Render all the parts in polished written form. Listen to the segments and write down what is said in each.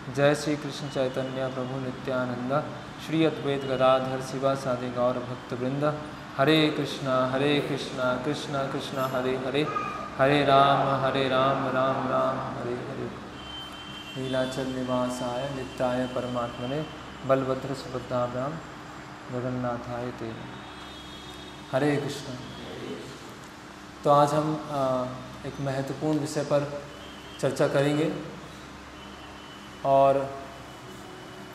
जय श्री कृष्ण चैतन्य प्रभु नित्यानंद श्री अद्वैत गदाधर शिवासादि गौर भक्तवृंद। हरे कृष्णा कृष्ण कृष्ण हरे हरे, हरे राम राम राम हरे हरे। नीलाचल निवासाय नित्याय परमात्मने बलभद्र सुभद्राभ्याम जगन्नाथाय ते। हरे कृष्ण। तो आज हम एक महत्वपूर्ण विषय पर चर्चा करेंगे और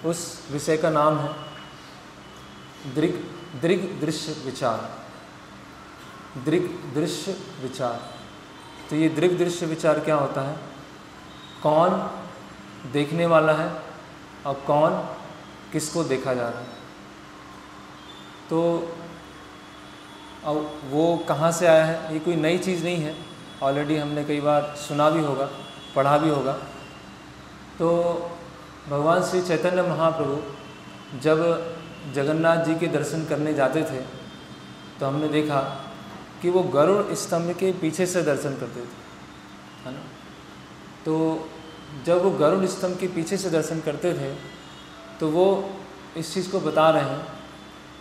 उस विषय का नाम है दृग दृश्य विचार। दृग दृश्य विचार। तो ये दृग दृश्य विचार क्या होता है, कौन देखने वाला है और कौन किसको देखा जा रहा है। तो अब वो कहाँ से आया है, ये कोई नई चीज़ नहीं है, ऑलरेडी हमने कई बार सुना भी होगा, पढ़ा भी होगा। तो भगवान श्री चैतन्य महाप्रभु जब जगन्नाथ जी के दर्शन करने जाते थे तो हमने देखा कि वो गरुड़ स्तंभ के पीछे से दर्शन करते थे, है ना। तो जब वो गरुड़ स्तंभ के पीछे से दर्शन करते थे तो वो इस चीज़ को बता रहे हैं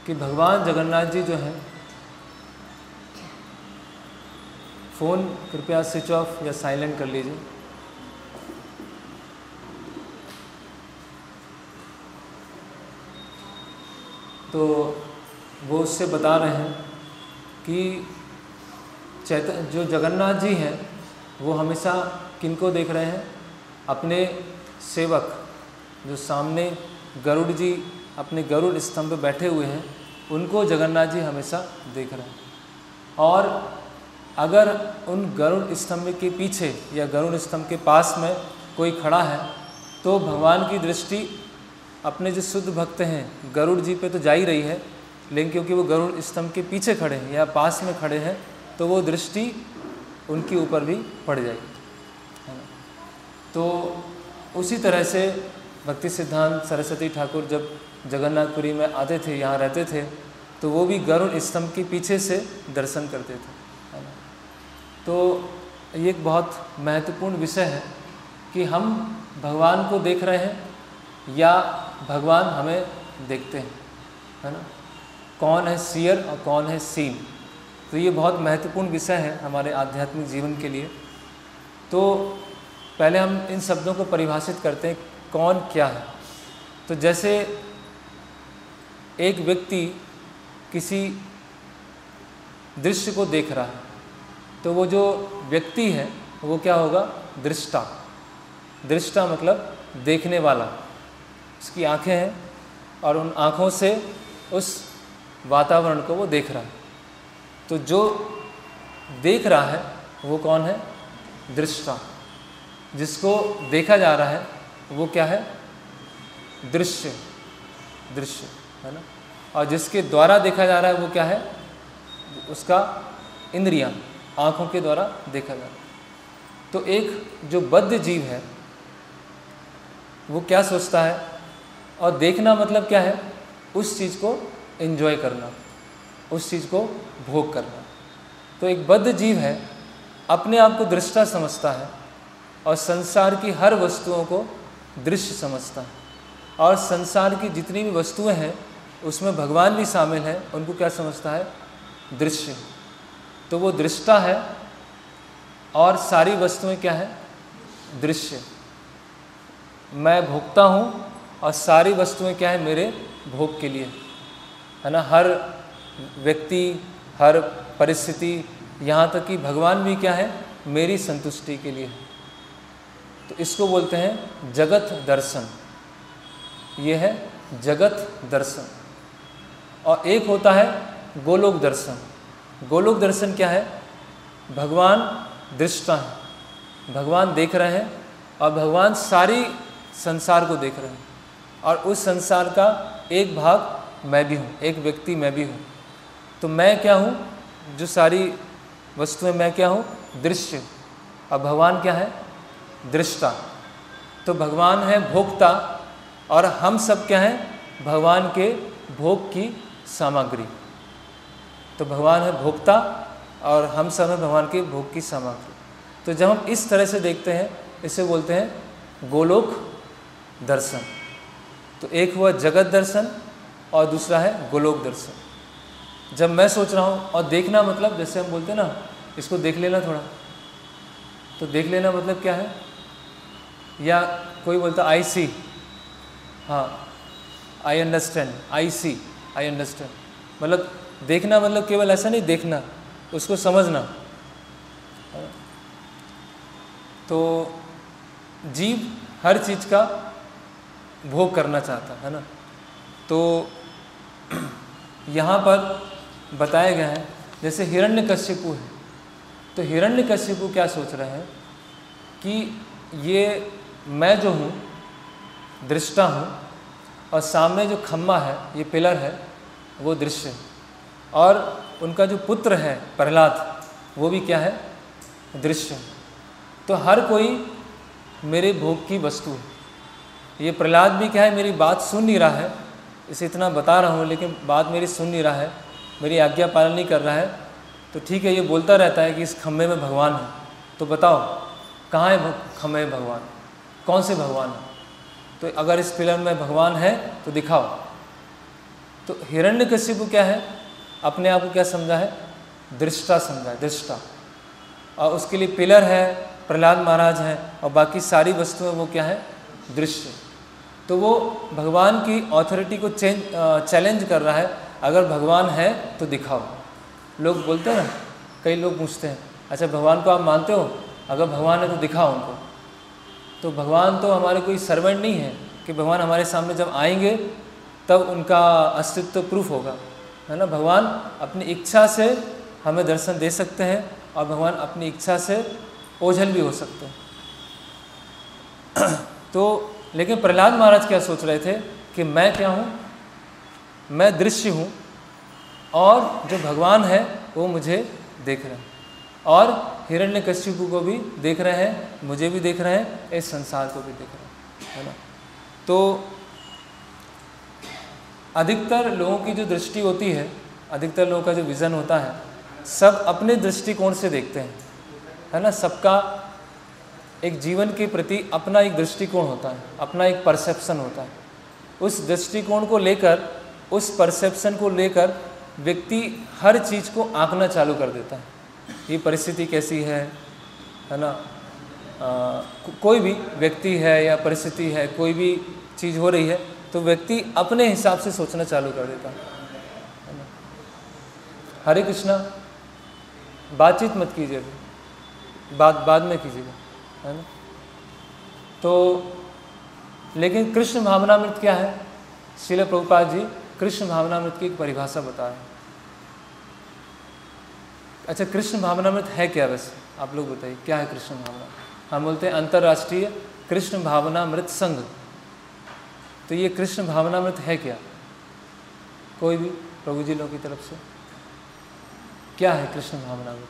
कि भगवान जगन्नाथ जी जो हैं, फ़ोन कृपया स्विच ऑफ या साइलेंट कर लीजिए। तो वो उससे बता रहे हैं कि जो जगन्नाथ जी हैं वो हमेशा किनको देख रहे हैं, अपने सेवक जो सामने गरुड़ जी अपने गरुड़ स्तंभ पर बैठे हुए हैं उनको जगन्नाथ जी हमेशा देख रहे हैं। और अगर उन गरुड़ स्तंभ के पीछे या गरुड़ स्तंभ के पास में कोई खड़ा है तो भगवान की दृष्टि अपने जो शुद्ध भक्त हैं गरुड़ जी पे तो जा ही रही है, लेकिन क्योंकि वो गरुड़ स्तंभ के पीछे खड़े हैं या पास में खड़े हैं तो वो दृष्टि उनके ऊपर भी पड़ जाएगी, है ना। तो उसी तरह से भक्ति सिद्धांत सरस्वती ठाकुर जब जगन्नाथपुरी में आते थे, यहाँ रहते थे, तो वो भी गरुड़ स्तंभ के पीछे से दर्शन करते थे, है ना। तो ये एक बहुत महत्वपूर्ण विषय है कि हम भगवान को देख रहे हैं या भगवान हमें देखते हैं, है ना। कौन है सीयर और कौन है सीन। तो ये बहुत महत्वपूर्ण विषय है हमारे आध्यात्मिक जीवन के लिए। तो पहले हम इन शब्दों को परिभाषित करते हैं, कौन क्या है। तो जैसे एक व्यक्ति किसी दृश्य को देख रहा है तो वो जो व्यक्ति है वो क्या होगा, दृष्टा। दृष्टा मतलब देखने वाला। उसकी आंखें हैं और उन आँखों से उस वातावरण को वो देख रहा है। तो जो देख रहा है वो कौन है, दृष्टा। जिसको देखा जा रहा है वो क्या है, दृश्य। दृश्य, है ना। और जिसके द्वारा देखा जा रहा है वो क्या है, उसका इंद्रियां, आँखों के द्वारा देखा जा रहा है। तो एक जो बद्ध जीव है वो क्या सोचता है, और देखना मतलब क्या है, उस चीज़ को एंजॉय करना, उस चीज़ को भोग करना। तो एक बद्ध जीव है अपने आप को दृष्टा समझता है और संसार की हर वस्तुओं को दृश्य समझता है। और संसार की जितनी भी वस्तुएं हैं उसमें भगवान भी शामिल है, उनको क्या समझता है, दृश्य। तो वो दृष्टा है और सारी वस्तुएं क्या है, दृश्य। मैं भोगता हूँ और सारी वस्तुएं क्या है, मेरे भोग के लिए, है ना। हर व्यक्ति, हर परिस्थिति, यहाँ तक कि भगवान भी क्या है, मेरी संतुष्टि के लिए। तो इसको बोलते हैं जगत दर्शन। ये है जगत दर्शन। और एक होता है गोलोक दर्शन। गोलोक दर्शन क्या है, भगवान दृष्टा है, भगवान देख रहे हैं और भगवान सारी संसार को देख रहे हैं। और उस संसार का एक भाग मैं भी हूँ, एक व्यक्ति मैं भी हूँ। तो मैं क्या हूँ, जो सारी वस्तुएं, मैं क्या हूँ, दृश्य। और भगवान क्या है, दृष्टा। तो भगवान है भोक्ता और हम सब क्या हैं, भगवान के भोग की सामग्री। तो भगवान है भोक्ता और हम सब हैं भगवान के भोग की सामग्री। तो जब हम इस तरह से देखते हैं, इसे बोलते हैं गोलोक दर्शन। तो एक हुआ जगत दर्शन और दूसरा है गोलोक दर्शन। जब मैं सोच रहा हूँ, और देखना मतलब जैसे हम बोलते हैं ना, इसको देख लेना थोड़ा, तो देख लेना मतलब क्या है, या कोई बोलता आई सी, हाँ I understand, I C, I understand, मतलब देखना मतलब केवल ऐसा नहीं देखना, उसको समझना। तो जीव हर चीज़ का भोग करना चाहता है ना। तो यहाँ पर बताया गया है, जैसे हिरण्यकश्यपु है, तो हिरण्यकश्यपु क्या सोच रहे हैं कि ये मैं जो हूँ दृष्टा हूँ, और सामने जो खम्मा है, ये पिलर है, वो दृश्य है, और उनका जो पुत्र है प्रहलाद, वो भी क्या है, दृश्य है। तो हर कोई मेरे भोग की वस्तु है। ये प्रहलाद भी क्या है, मेरी बात सुन नहीं रहा है, इसे इतना बता रहा हूँ लेकिन बात मेरी सुन नहीं रहा है, मेरी आज्ञा पालन नहीं कर रहा है। तो ठीक है, ये बोलता रहता है कि इस खम्भे में भगवान है, तो बताओ कहाँ है खम्भे में भगवान, कौन से भगवान है, तो अगर इस पिलर में भगवान है तो दिखाओ। तो हिरण्यकशिपु क्या है, अपने आप को क्या समझा है, दृष्टा समझा है, दृष्टा, और उसके लिए पिलर है, प्रहलाद महाराज हैं, और बाकी सारी वस्तुएं वो क्या है, दृश्य। तो वो भगवान की ऑथोरिटी को चैलेंज कर रहा है, अगर भगवान है तो दिखाओ। लोग बोलते हैं ना, कई लोग पूछते हैं, अच्छा भगवान को आप मानते हो, अगर भगवान है तो दिखाओ उनको। तो भगवान तो हमारे कोई सर्वेंट नहीं है कि भगवान हमारे सामने जब आएंगे तब उनका अस्तित्व प्रूफ होगा, है ना। भगवान अपनी इच्छा से हमें दर्शन दे सकते हैं, और भगवान अपनी इच्छा से ओझल भी हो सकते हैं। तो लेकिन प्रहलाद महाराज क्या सोच रहे थे कि मैं क्या हूँ, मैं दृश्य हूँ, और जो भगवान है वो मुझे देख रहे हैं, और हिरण्यकशिपु को भी देख रहे हैं, मुझे भी देख रहे हैं, इस संसार को भी देख रहे हैं, है ना। तो अधिकतर लोगों की जो दृष्टि होती है, अधिकतर लोगों का जो विज़न होता है, सब अपने दृष्टिकोण से देखते हैं, है ना। सबका एक जीवन के प्रति अपना एक दृष्टिकोण होता है, अपना एक परसेप्शन होता है। उस दृष्टिकोण को लेकर, उस परसेप्शन को लेकर व्यक्ति हर चीज़ को आंकना चालू कर देता है। ये परिस्थिति कैसी है ना, कोई भी व्यक्ति है या परिस्थिति है, कोई भी चीज़ हो रही है, तो व्यक्ति अपने हिसाब से सोचना चालू कर देता है ना। हरे कृष्णा, बातचीत मत कीजिए, बाद में कीजिएगा, है ना। तो लेकिन कृष्ण भावनामृत क्या है, श्रील प्रभुपाद जी कृष्ण भावनामृत की एक परिभाषा बता रहे हैं। अच्छा, कृष्ण भावनामृत है क्या वैसे, आप लोग बताइए क्या है कृष्ण भावना। हम बोलते हैं अंतर्राष्ट्रीय कृष्ण भावनामृत संघ। तो ये कृष्ण भावनामृत है क्या, कोई भी प्रभु जी लोगों की तरफ से क्या है कृष्ण भावनामृत।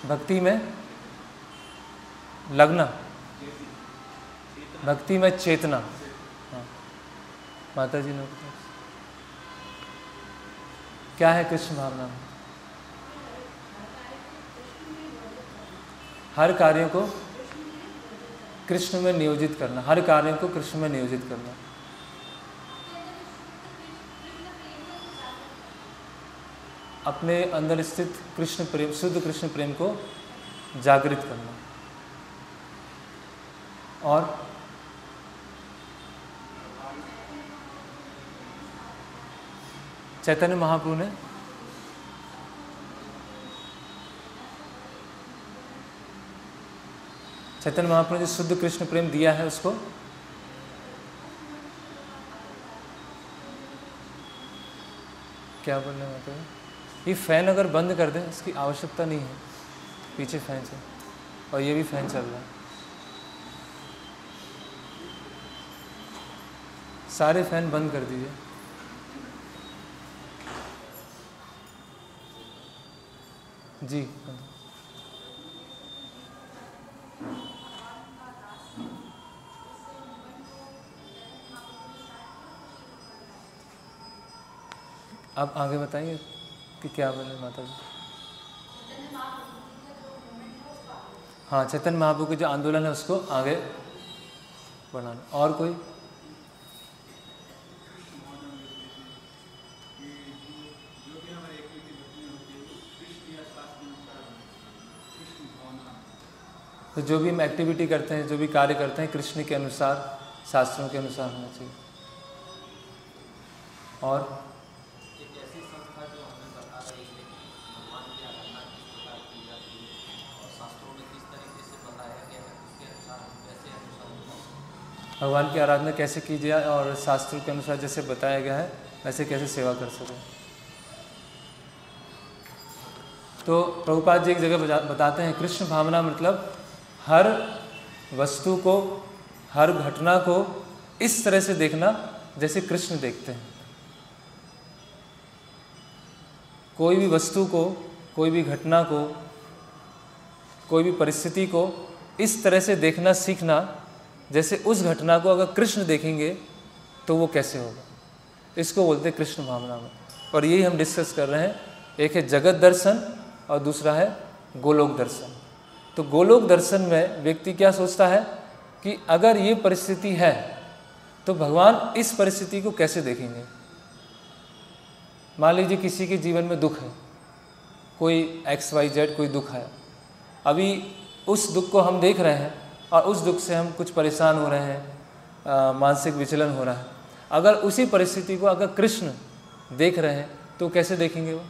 भक्ति में लगना, भक्ति में चेतना। हाँ, माता जी ने क्या है कृष्ण भावना। हर कार्यों को कृष्ण में नियोजित करना, हर कार्य को कृष्ण में नियोजित करना। अपने अंदर स्थित कृष्ण प्रेम, शुद्ध कृष्ण प्रेम को जागृत करना। और चैतन्य महाप्रभु ने जो शुद्ध कृष्ण प्रेम दिया है उसको क्या बोलने में, ये फ़ैन अगर बंद कर दें, इसकी आवश्यकता नहीं है, पीछे फ़ैन से, और ये भी फ़ैन चल रहा है, सारे फ़ैन बंद कर दीजिए। जी आप आगे बताइए कि क्या बोले माता जी। हाँ, चैतन्य महाप्रभु के जो आंदोलन है उसको आगे बढ़ाना। और कोई? तो जो भी हम एक्टिविटी करते हैं, जो भी कार्य करते हैं, कृष्ण के अनुसार, शास्त्रों के अनुसार होना चाहिए। और एक ऐसी संस्था जो हमें बता रही है कि भगवान की आराधना किस प्रकार की जाती है और शास्त्रों में किस तरीके से बताया गया है, उसके अनुसार हम कैसे अनुसरण करें? भगवान की आराधना कैसे की जाए और शास्त्रों के अनुसार जैसे बताया गया है वैसे कैसे सेवा कर सकें। तो प्रभुपाद जी एक जगह बताते हैं, कृष्ण भावना मतलब हर वस्तु को, हर घटना को इस तरह से देखना जैसे कृष्ण देखते हैं। कोई भी वस्तु को, कोई भी घटना को, कोई भी परिस्थिति को इस तरह से देखना सीखना जैसे उस घटना को अगर कृष्ण देखेंगे तो वो कैसे होगा, इसको बोलते हैं कृष्ण भावना में। और यही हम डिस्कस कर रहे हैं। एक है जगत दर्शन और दूसरा है गोलोक दर्शन। तो गोलोक दर्शन में व्यक्ति क्या सोचता है कि अगर ये परिस्थिति है तो भगवान इस परिस्थिति को कैसे देखेंगे। मान लीजिए किसी के जीवन में दुख है, कोई XYZ कोई दुख है, अभी उस दुख को हम देख रहे हैं और उस दुख से हम कुछ परेशान हो रहे हैं, मानसिक विचलन हो रहा है। अगर उसी परिस्थिति को अगर कृष्ण देख रहे हैं तो कैसे देखेंगे वो?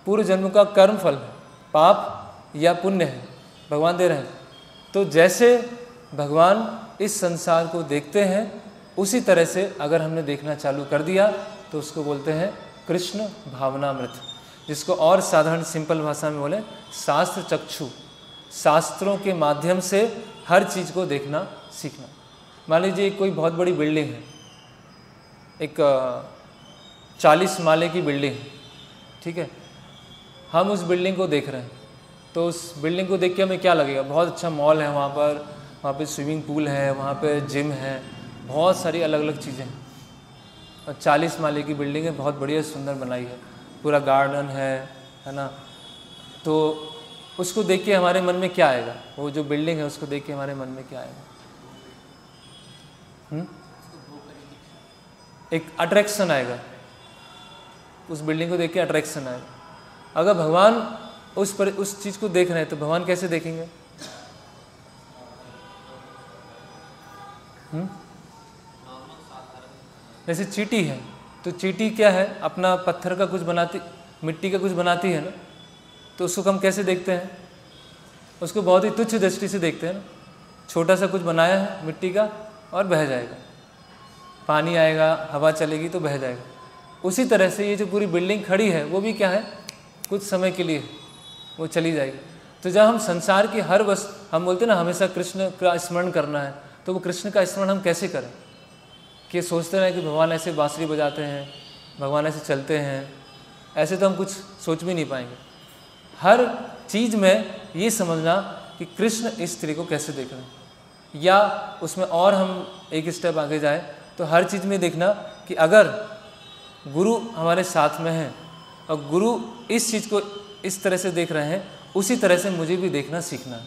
पूर्व जन्म का कर्म फल है, पाप या पुण्य है, भगवान दे रहे हैं। तो जैसे भगवान इस संसार को देखते हैं उसी तरह से अगर हमने देखना चालू कर दिया तो उसको बोलते हैं कृष्ण भावनामृत, जिसको और साधारण सिंपल भाषा में बोले शास्त्र चक्षु। शास्त्रों के माध्यम से हर चीज़ को देखना सीखना। मान लीजिए कोई बहुत बड़ी बिल्डिंग है, एक 40 माले की बिल्डिंग है, ठीक है। हम उस बिल्डिंग को देख रहे हैं तो उस बिल्डिंग को देख के हमें क्या लगेगा? बहुत अच्छा मॉल है वहाँ पे स्विमिंग पूल है, वहाँ पे जिम है, बहुत सारी अलग अलग चीज़ें हैं। और 40 माले की बिल्डिंग है, बहुत बढ़िया सुंदर बनाई है, पूरा गार्डन है ना। तो उसको देख के हमारे मन में क्या आएगा? वो जो बिल्डिंग है उसको देख के हमारे मन में क्या आएगा? एक अट्रैक्शन आएगा, उस बिल्डिंग को देख के अट्रैक्शन आएगा। अगर भगवान उस चीज़ को देख रहे हैं तो भगवान कैसे देखेंगे? जैसे चींटी है तो चींटी क्या है, अपना पत्थर का कुछ बनाती, मिट्टी का कुछ बनाती है ना, तो उसको हम कैसे देखते हैं? उसको बहुत ही तुच्छ दृष्टि से देखते हैं ना। छोटा सा कुछ बनाया है मिट्टी का और बह जाएगा, पानी आएगा, हवा चलेगी तो बह जाएगा। उसी तरह से ये जो पूरी बिल्डिंग खड़ी है वो भी क्या है, कुछ समय के लिए वो चली जाएगी। तो जब हम संसार की हर वस्तु, हम बोलते हैं ना हमेशा कृष्ण का स्मरण करना है, तो वो कृष्ण का स्मरण हम कैसे करें? कि सोचते हैं कि भगवान ऐसे बांसुरी बजाते हैं, भगवान ऐसे चलते हैं, ऐसे तो हम कुछ सोच भी नहीं पाएंगे। हर चीज़ में ये समझना कि कृष्ण इस स्त्री को कैसे देख रहे हैं। या उसमें और हम एक स्टेप आगे जाए तो हर चीज़ में देखना कि अगर गुरु हमारे साथ में हैं और गुरु इस चीज़ को इस तरह से देख रहे हैं, उसी तरह से मुझे भी देखना सीखना है।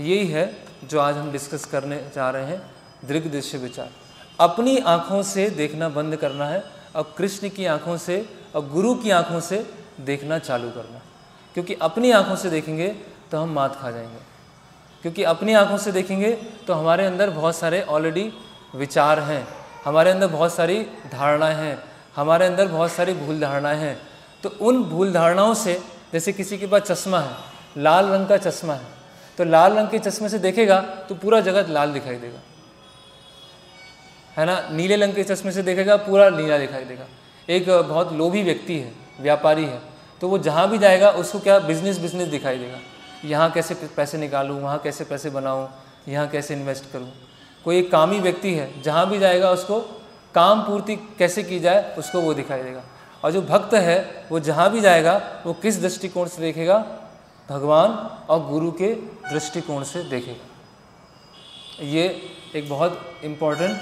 यही है जो आज हम डिस्कस करने जा रहे हैं, दृग् दृश्य विचार। अपनी आँखों से देखना बंद करना है और कृष्ण की आँखों से और गुरु की आँखों से देखना चालू करना। क्योंकि अपनी आँखों से देखेंगे तो हम मात खा जाएंगे, क्योंकि अपनी आँखों से देखेंगे तो हमारे अंदर बहुत सारे ऑलरेडी विचार हैं, हमारे अंदर बहुत सारी धारणाएं हैं, हमारे अंदर बहुत सारी भूल धारणाएं हैं। तो उन भूल धारणाओं से, जैसे किसी के पास चश्मा है, लाल रंग का चश्मा है, तो लाल रंग के चश्मे से देखेगा तो पूरा जगत लाल दिखाई देगा, है ना। नीले रंग के चश्मे से देखेगा पूरा नीला दिखाई देगा। एक बहुत लोभी व्यक्ति है, व्यापारी है, तो वो जहाँ भी जाएगा उसको क्या, बिजनेस दिखाई देगा। यहाँ कैसे पैसे निकालूँ, वहाँ कैसे पैसे बनाऊँ, यहाँ कैसे इन्वेस्ट करूँ। कोई एक कामी व्यक्ति है, जहाँ भी जाएगा उसको काम पूर्ति कैसे की जाए उसको वो दिखाई देगा। और जो भक्त है वो जहाँ भी जाएगा वो किस दृष्टिकोण से देखेगा, भगवान और गुरु के दृष्टिकोण से देखेगा। ये एक बहुत इम्पॉर्टेंट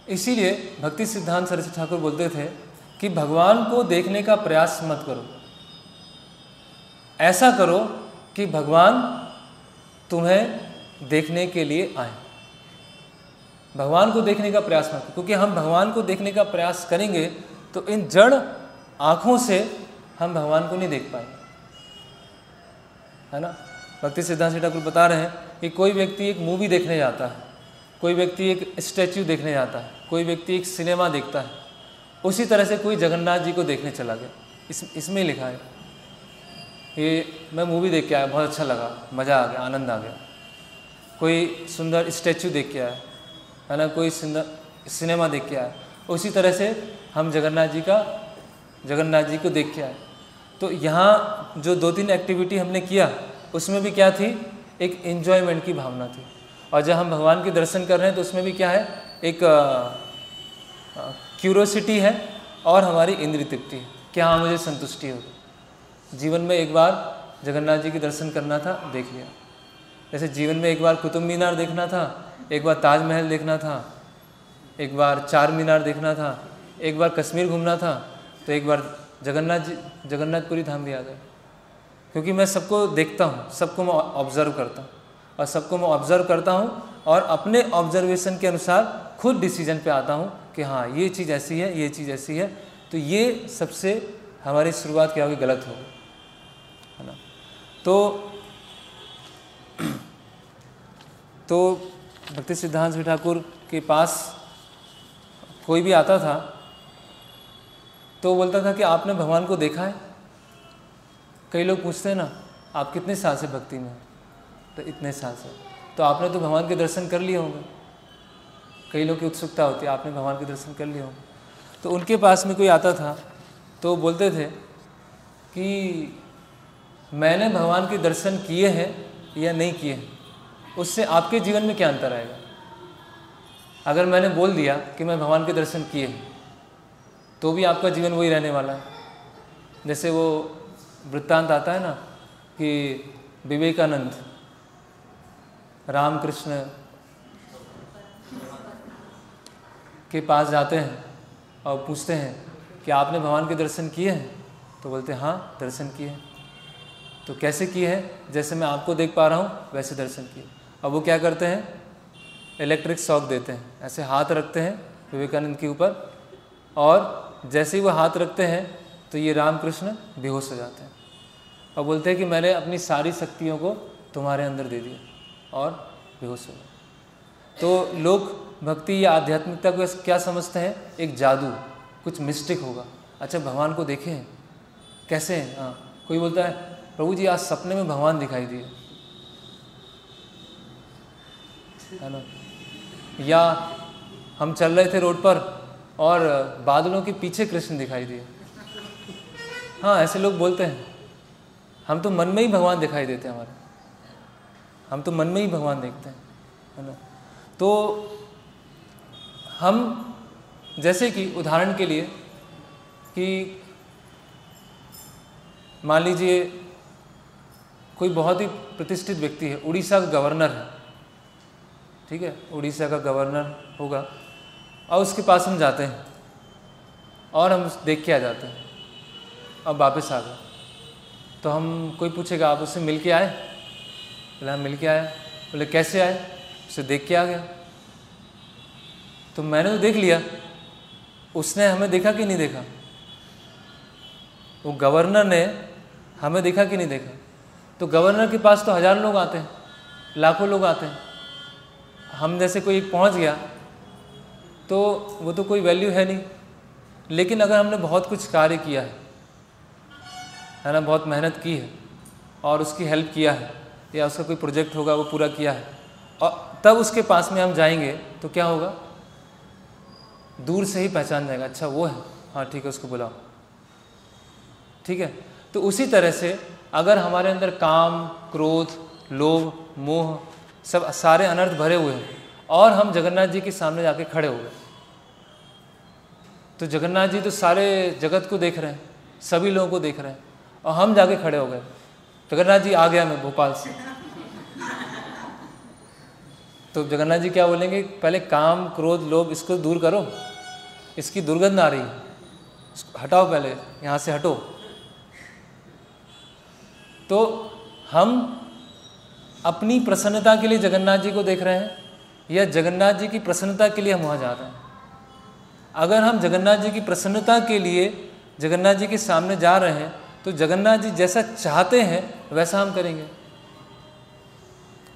इसीलिए भक्ति सिद्धांत सरस्वती ठाकुर बोलते थे कि भगवान को देखने का प्रयास मत करो, ऐसा करो कि भगवान तुम्हें देखने के लिए आए। भगवान को देखने का प्रयास मत करो, क्योंकि हम भगवान को देखने का प्रयास करेंगे तो इन जड़ आँखों से हम भगवान को नहीं देख पाएंगे, है ना। भक्ति सिद्धांत सरस्वती ठाकुर बता रहे हैं कि कोई व्यक्ति एक मूवी देखने जाता है, कोई व्यक्ति एक स्टैच्यू देखने जाता है, कोई व्यक्ति एक सिनेमा देखता है, उसी तरह से कोई जगन्नाथ जी को देखने चला गया। इसमें लिखा है कि मैं मूवी देख के आया, बहुत अच्छा लगा, मज़ा आ गया, आनंद आ गया। कोई सुंदर स्टैच्यू देख के आया, है ना, कोई सुंदर सिनेमा देख के आया, उसी तरह से हम जगन्नाथ जी को देख के आए। तो यहाँ जो 2-3 एक्टिविटी हमने किया उसमें भी क्या थी, एक एन्जॉयमेंट की भावना थी। और जब हम भगवान के दर्शन कर रहे हैं तो उसमें भी क्या है, एक क्यूरोसिटी है और हमारी इंद्रिय तृप्ति है कि हाँ मुझे संतुष्टि होगी। जीवन में एक बार जगन्नाथ जी के दर्शन करना था, देख लिया। जैसे जीवन में एक बार कुतुब मीनार देखना था, एक बार ताजमहल देखना था, एक बार चार मीनार देखना था, एक बार कश्मीर घूमना था, तो एक बार जगन्नाथपुरी धाम भी आ गए। क्योंकि मैं सबको देखता हूँ, सबको मैं ऑब्ज़र्व करता हूँ, और सबको मैं ऑब्ज़र्व करता हूँ और अपने ऑब्जर्वेशन के अनुसार खुद डिसीजन पे आता हूँ कि हाँ ये चीज़ ऐसी है, ये चीज़ ऐसी है। तो ये सबसे हमारी शुरुआत क्या होगी, गलत होगी, है ना। तो भक्ति सिद्धांत सरस्वती ठाकुर के पास कोई भी आता था तो बोलता था कि आपने भगवान को देखा है। कई लोग पूछते हैं ना, आप कितने साल से भक्ति में हो, तो इतने साल से, तो आपने तो भगवान के दर्शन कर लिए होंगे। कई लोग की उत्सुकता होती है, आपने भगवान के दर्शन कर लिए होंगे। तो उनके पास में कोई आता था तो बोलते थे कि मैंने भगवान के दर्शन किए हैं या नहीं किए हैं, उससे आपके जीवन में क्या अंतर आएगा। अगर मैंने बोल दिया कि मैं भगवान के दर्शन किए हैं तो भी आपका जीवन वही रहने वाला है। जैसे वो वृत्तांत आता है ना कि विवेकानंद रामकृष्ण के पास जाते हैं और पूछते हैं कि आपने भगवान के दर्शन किए हैं, तो बोलते हैं हाँ दर्शन किए हैं। तो कैसे किए हैं, जैसे मैं आपको देख पा रहा हूँ वैसे दर्शन किए। अब वो क्या करते हैं, इलेक्ट्रिक शॉक देते हैं, ऐसे हाथ रखते हैं विवेकानंद के ऊपर, और जैसे ही वो हाथ रखते हैं तो ये रामकृष्ण बेहोश हो जाते हैं और बोलते हैं कि मैंने अपनी सारी शक्तियों को तुम्हारे अंदर दे दिया, और बेहोश हो गए। तो लोग भक्ति या आध्यात्मिकता को क्या समझते हैं, एक जादू, कुछ मिस्टिक होगा। अच्छा भगवान को देखे हैं, कैसे हैं? हाँ, कोई बोलता है प्रभु जी आज सपने में भगवान दिखाई दिए, है ना। या हम चल रहे थे रोड पर और बादलों के पीछे कृष्ण दिखाई दिए। हाँ ऐसे लोग बोलते हैं। हम तो मन में ही भगवान दिखाई देते हैं हमारे, हम तो मन में ही भगवान देखते हैं, है ना। तो हम जैसे कि उदाहरण के लिए कि मान लीजिए कोई बहुत ही प्रतिष्ठित व्यक्ति है, उड़ीसा का गवर्नर है, ठीक है, उड़ीसा का गवर्नर होगा, और उसके पास हम जाते हैं और हम देख के आ जाते हैं, अब वापस आ गए। तो हम कोई पूछेगा आप उससे मिल के आए, बोले हम मिल के आए, बोले कैसे आए, उसे देख के आ गया। तो मैंने तो देख लिया, उसने हमें देखा कि नहीं देखा, वो गवर्नर ने हमें देखा कि नहीं देखा। तो गवर्नर के पास तो हज़ार लोग आते हैं, लाखों लोग आते हैं, हम जैसे कोई पहुंच गया तो वो तो कोई वैल्यू है नहीं। लेकिन अगर हमने बहुत कुछ कार्य किया है ना, बहुत मेहनत की है और उसकी हेल्प किया है, या उसका कोई प्रोजेक्ट होगा वो पूरा किया है, और तब उसके पास में हम जाएंगे तो क्या होगा, दूर से ही पहचान जाएगा, अच्छा वो है, हाँ ठीक है उसको बुलाओ, ठीक है। तो उसी तरह से अगर हमारे अंदर काम, क्रोध, लोभ, मोह, सब सारे अनर्थ भरे हुए हैं और हम जगन्नाथ जी के सामने जाके खड़े हो गए, तो जगन्नाथ जी तो सारे जगत को देख रहे हैं, सभी लोगों को देख रहे हैं, और हम जाके खड़े हो गए, जगन्नाथ जी आ गया मैं भोपाल से, तो जगन्नाथ जी क्या बोलेंगे, पहले काम क्रोध लोभ इसको दूर करो, इसकी दुर्गंध आ रही है, इसको हटाओ, पहले यहाँ से हटो। तो हम अपनी प्रसन्नता के लिए जगन्नाथ जी को देख रहे हैं या जगन्नाथ जी की प्रसन्नता के लिए हम वहाँ जा रहे हैं? अगर हम जगन्नाथ जी की प्रसन्नता के लिए जगन्नाथ जी के सामने जा रहे हैं तो जगन्नाथ जी जैसा चाहते हैं वैसा हम करेंगे।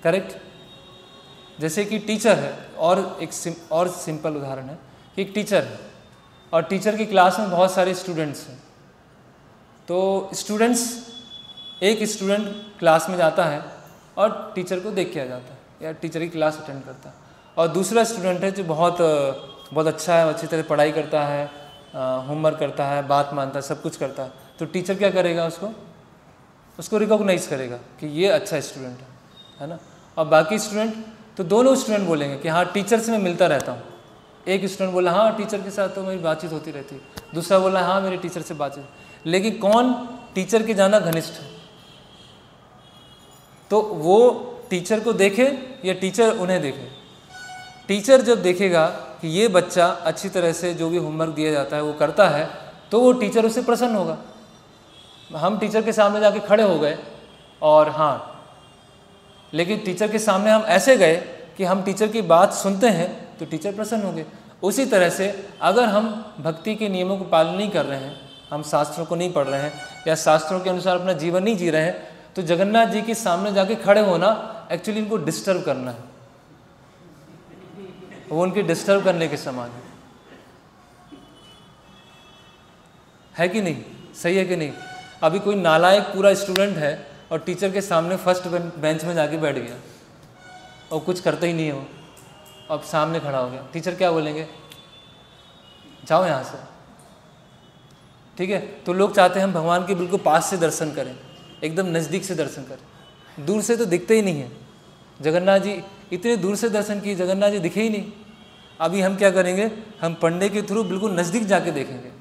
करेक्ट? जैसे कि टीचर है, और एक सिंपल उदाहरण है कि एक टीचर है और टीचर की क्लास में बहुत सारे स्टूडेंट्स हैं। तो एक स्टूडेंट क्लास में जाता है और टीचर को देख के आ जाता है या टीचर की क्लास अटेंड करता है, और दूसरा स्टूडेंट है जो बहुत अच्छा है, अच्छी तरह पढ़ाई करता है, होमवर्क करता है, बात मानता है, सब कुछ करता है। तो टीचर क्या करेगा, उसको रिकॉग्नाइज करेगा कि ये अच्छा स्टूडेंट है ना। और बाकी स्टूडेंट, तो दोनों स्टूडेंट बोलेंगे कि हाँ टीचर से मैं मिलता रहता हूँ। एक स्टूडेंट बोला हाँ टीचर के साथ तो मेरी बातचीत होती रहती है, दूसरा बोला हाँ मेरे टीचर से बातचीत। लेकिन कौन टीचर के ज़्यादा घनिष्ठ है? तो वो टीचर को देखे या टीचर उन्हें देखे? टीचर जब देखेगा कि ये बच्चा अच्छी तरह से जो भी होमवर्क दिया जाता है वो करता है तो वो टीचर उससे प्रसन्न होगा। हम टीचर के सामने जाके खड़े हो गए और हाँ, लेकिन टीचर के सामने हम ऐसे गए कि हम टीचर की बात सुनते हैं तो टीचर प्रसन्न होंगे। उसी तरह से अगर हम भक्ति के नियमों को पालन नहीं कर रहे हैं, हम शास्त्रों को नहीं पढ़ रहे हैं या शास्त्रों के अनुसार अपना जीवन नहीं जी रहे हैं, तो जगन्नाथ जी के सामने जाके खड़े होना एक्चुअली इनको डिस्टर्ब करना है, वो उनके डिस्टर्ब करने के समान है कि नहीं? सही है कि नहीं? अभी कोई नालायक पूरा स्टूडेंट है और टीचर के सामने फर्स्ट बेंच में जाके बैठ गया और कुछ करता ही नहीं है वो, अब सामने खड़ा हो गया, टीचर क्या बोलेंगे? जाओ यहाँ से। ठीक है? तो लोग चाहते हैं हम भगवान के बिल्कुल पास से दर्शन करें, एकदम नज़दीक से दर्शन करें। दूर से तो दिखते ही नहीं है जगन्नाथ जी, इतने दूर से दर्शन किए, जगन्नाथ जी दिखे ही नहीं। अभी हम क्या करेंगे, हम पंडे के थ्रू बिल्कुल नज़दीक जाके देखेंगे।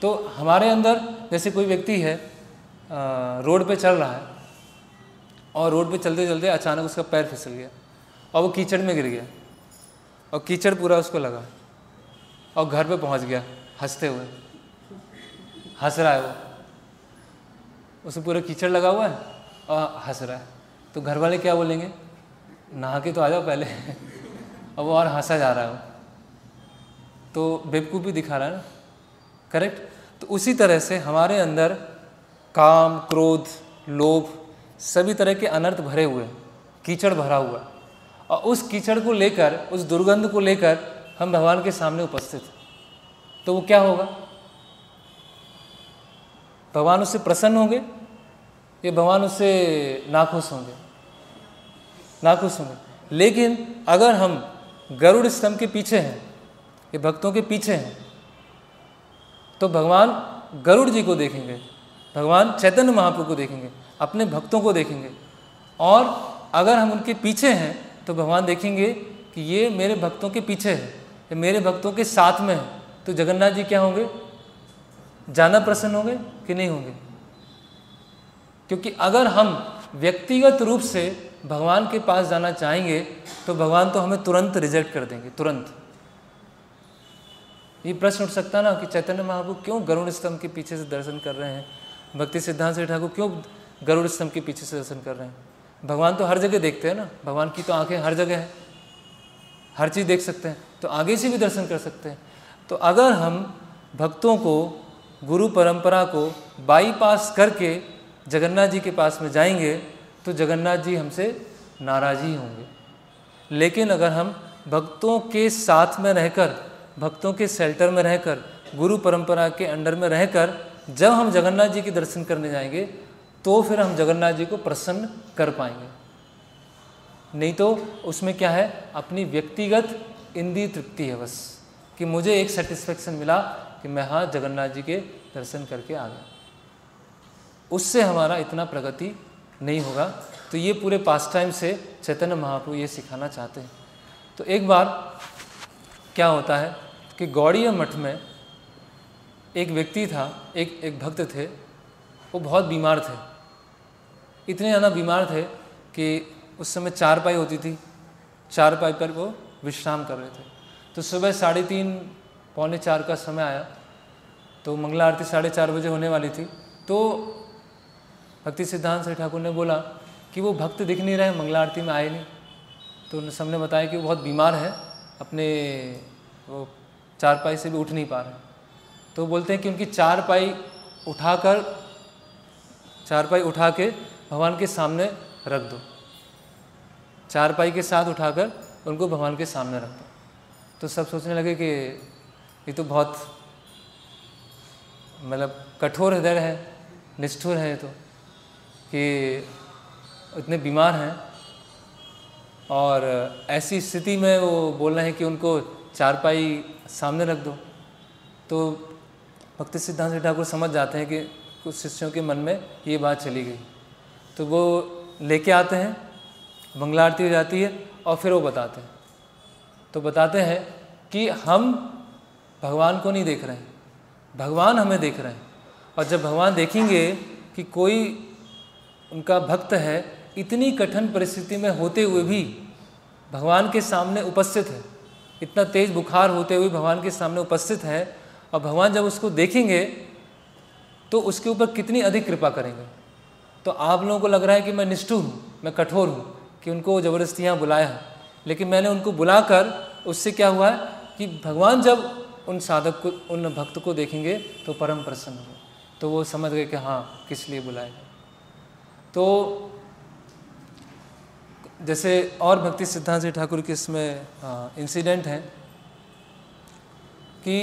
तो हमारे अंदर जैसे कोई व्यक्ति है रोड पे चल रहा है और रोड पे चलते चलते अचानक उसका पैर फिसल गया और वो कीचड़ में गिर गया और कीचड़ पूरा उसको लगा और घर पे पहुंच गया हंसते हुए, हंस रहा है वो, उसे पूरा कीचड़ लगा हुआ है और हंस रहा है। तो घर वाले क्या बोलेंगे? नहा के तो आ जाओ पहले और वो और हंसा जा रहा है वो, तो बेवकूफ़ी दिखा रहा है ना। करेक्ट? तो उसी तरह से हमारे अंदर काम क्रोध लोभ सभी तरह के अनर्थ भरे हुए, कीचड़ भरा हुआ, और उस कीचड़ को लेकर, उस दुर्गंध को लेकर हम भगवान के सामने उपस्थित, तो वो क्या होगा? भगवान उससे प्रसन्न होंगे या भगवान उससे नाखुश होंगे? नाखुश होंगे। लेकिन अगर हम गरुड़ स्तंभ के पीछे हैं, ये भक्तों के पीछे हैं, तो भगवान गरुड़ जी को देखेंगे, भगवान चैतन्य महाप्रभु को देखेंगे, अपने भक्तों को देखेंगे। और अगर हम उनके पीछे हैं तो भगवान देखेंगे कि ये मेरे भक्तों के पीछे है, ये मेरे भक्तों के साथ में है। तो जगन्नाथ जी क्या होंगे? ज़्यादा प्रसन्न होंगे कि नहीं होंगे? क्योंकि अगर हम व्यक्तिगत रूप से भगवान के पास जाना चाहेंगे तो भगवान तो हमें तुरंत रिजेक्ट कर देंगे, तुरंत। ये प्रश्न उठ सकता ना कि चैतन्य महाप्रभु क्यों गरुड़ स्तंभ के पीछे से दर्शन कर रहे हैं, भक्ति सिद्धांत श्री ठाकुर क्यों गरुड़ स्तंभ के पीछे से दर्शन कर रहे हैं? भगवान तो हर जगह देखते हैं ना, भगवान की तो आंखें हर जगह है, हर चीज़ देख सकते हैं, तो आगे से भी दर्शन कर सकते हैं। तो अगर हम भक्तों को, गुरु परंपरा को बाईपास करके जगन्नाथ जी के पास में जाएंगे तो जगन्नाथ जी हमसे नाराज़ ही होंगे। लेकिन अगर हम भक्तों के साथ में रहकर, भक्तों के शेल्टर में रहकर, गुरु परंपरा के अंडर में रहकर जब हम जगन्नाथ जी के दर्शन करने जाएंगे तो फिर हम जगन्नाथ जी को प्रसन्न कर पाएंगे। नहीं तो उसमें क्या है, अपनी व्यक्तिगत इंद्रिय तृप्ति है बस, कि मुझे एक सेटिस्फेक्शन मिला कि मैं हाँ जगन्नाथ जी के दर्शन करके आ गया। उससे हमारा इतना प्रगति नहीं होगा। तो ये पूरे पास टाइम से चैतन्य महाप्रभु ये सिखाना चाहते हैं। तो एक बार क्या होता है कि गौड़ीय मठ में एक व्यक्ति था, एक भक्त थे, वो बहुत बीमार थे, इतने ज़्यादा बीमार थे कि उस समय चारपाई होती थी, चारपाई पर वो विश्राम कर रहे थे। तो सुबह 3:30 पौने 4 का समय आया, तो मंगला आरती 4:30 बजे होने वाली थी। तो भक्ति सिद्धांत सरस्वती ठाकुर ने बोला कि वो भक्त दिख नहीं रहे, मंगला आरती में आए नहीं। तो उन सबने बताया कि वो बहुत बीमार है, अपने वो चारपाई से भी उठ नहीं पा रहे। तो बोलते हैं कि उनकी चारपाई उठा के भगवान के सामने रख दो, चारपाई के साथ उठाकर उनको भगवान के सामने रख दो। तो सब सोचने लगे कि ये तो बहुत मतलब कठोर हृदय है, निष्ठुर है ये तो, कि इतने बीमार हैं और ऐसी स्थिति में वो बोल रहे हैं कि उनको चारपाई सामने रख दो। तो भक्ति सिद्धांत सरस्वती ठाकुर समझ जाते हैं कि कुछ शिष्यों के मन में ये बात चली गई। तो वो लेके आते हैं, मंगला आरती हो जाती है और फिर वो बताते हैं। तो बताते हैं कि हम भगवान को नहीं देख रहे हैं, भगवान हमें देख रहे हैं। और जब भगवान देखेंगे कि कोई उनका भक्त है, इतनी कठिन परिस्थिति में होते हुए भी भगवान के सामने उपस्थित है, इतना तेज बुखार होते हुए भगवान के सामने उपस्थित है, और भगवान जब उसको देखेंगे तो उसके ऊपर कितनी अधिक कृपा करेंगे। तो आप लोगों को लग रहा है कि मैं निष्ठुर हूँ, मैं कठोर हूँ कि उनको ज़बरदस्ती यहाँ बुलाया है, लेकिन मैंने उनको बुलाकर उससे क्या हुआ है कि भगवान जब उन साधक को, उन भक्त को देखेंगे तो परम प्रसन्न हुए। तो वो समझ गए कि हाँ, किस लिए बुलाया। तो जैसे और भक्ति सिद्धांत सरस्वती ठाकुर के इसमें इंसिडेंट है कि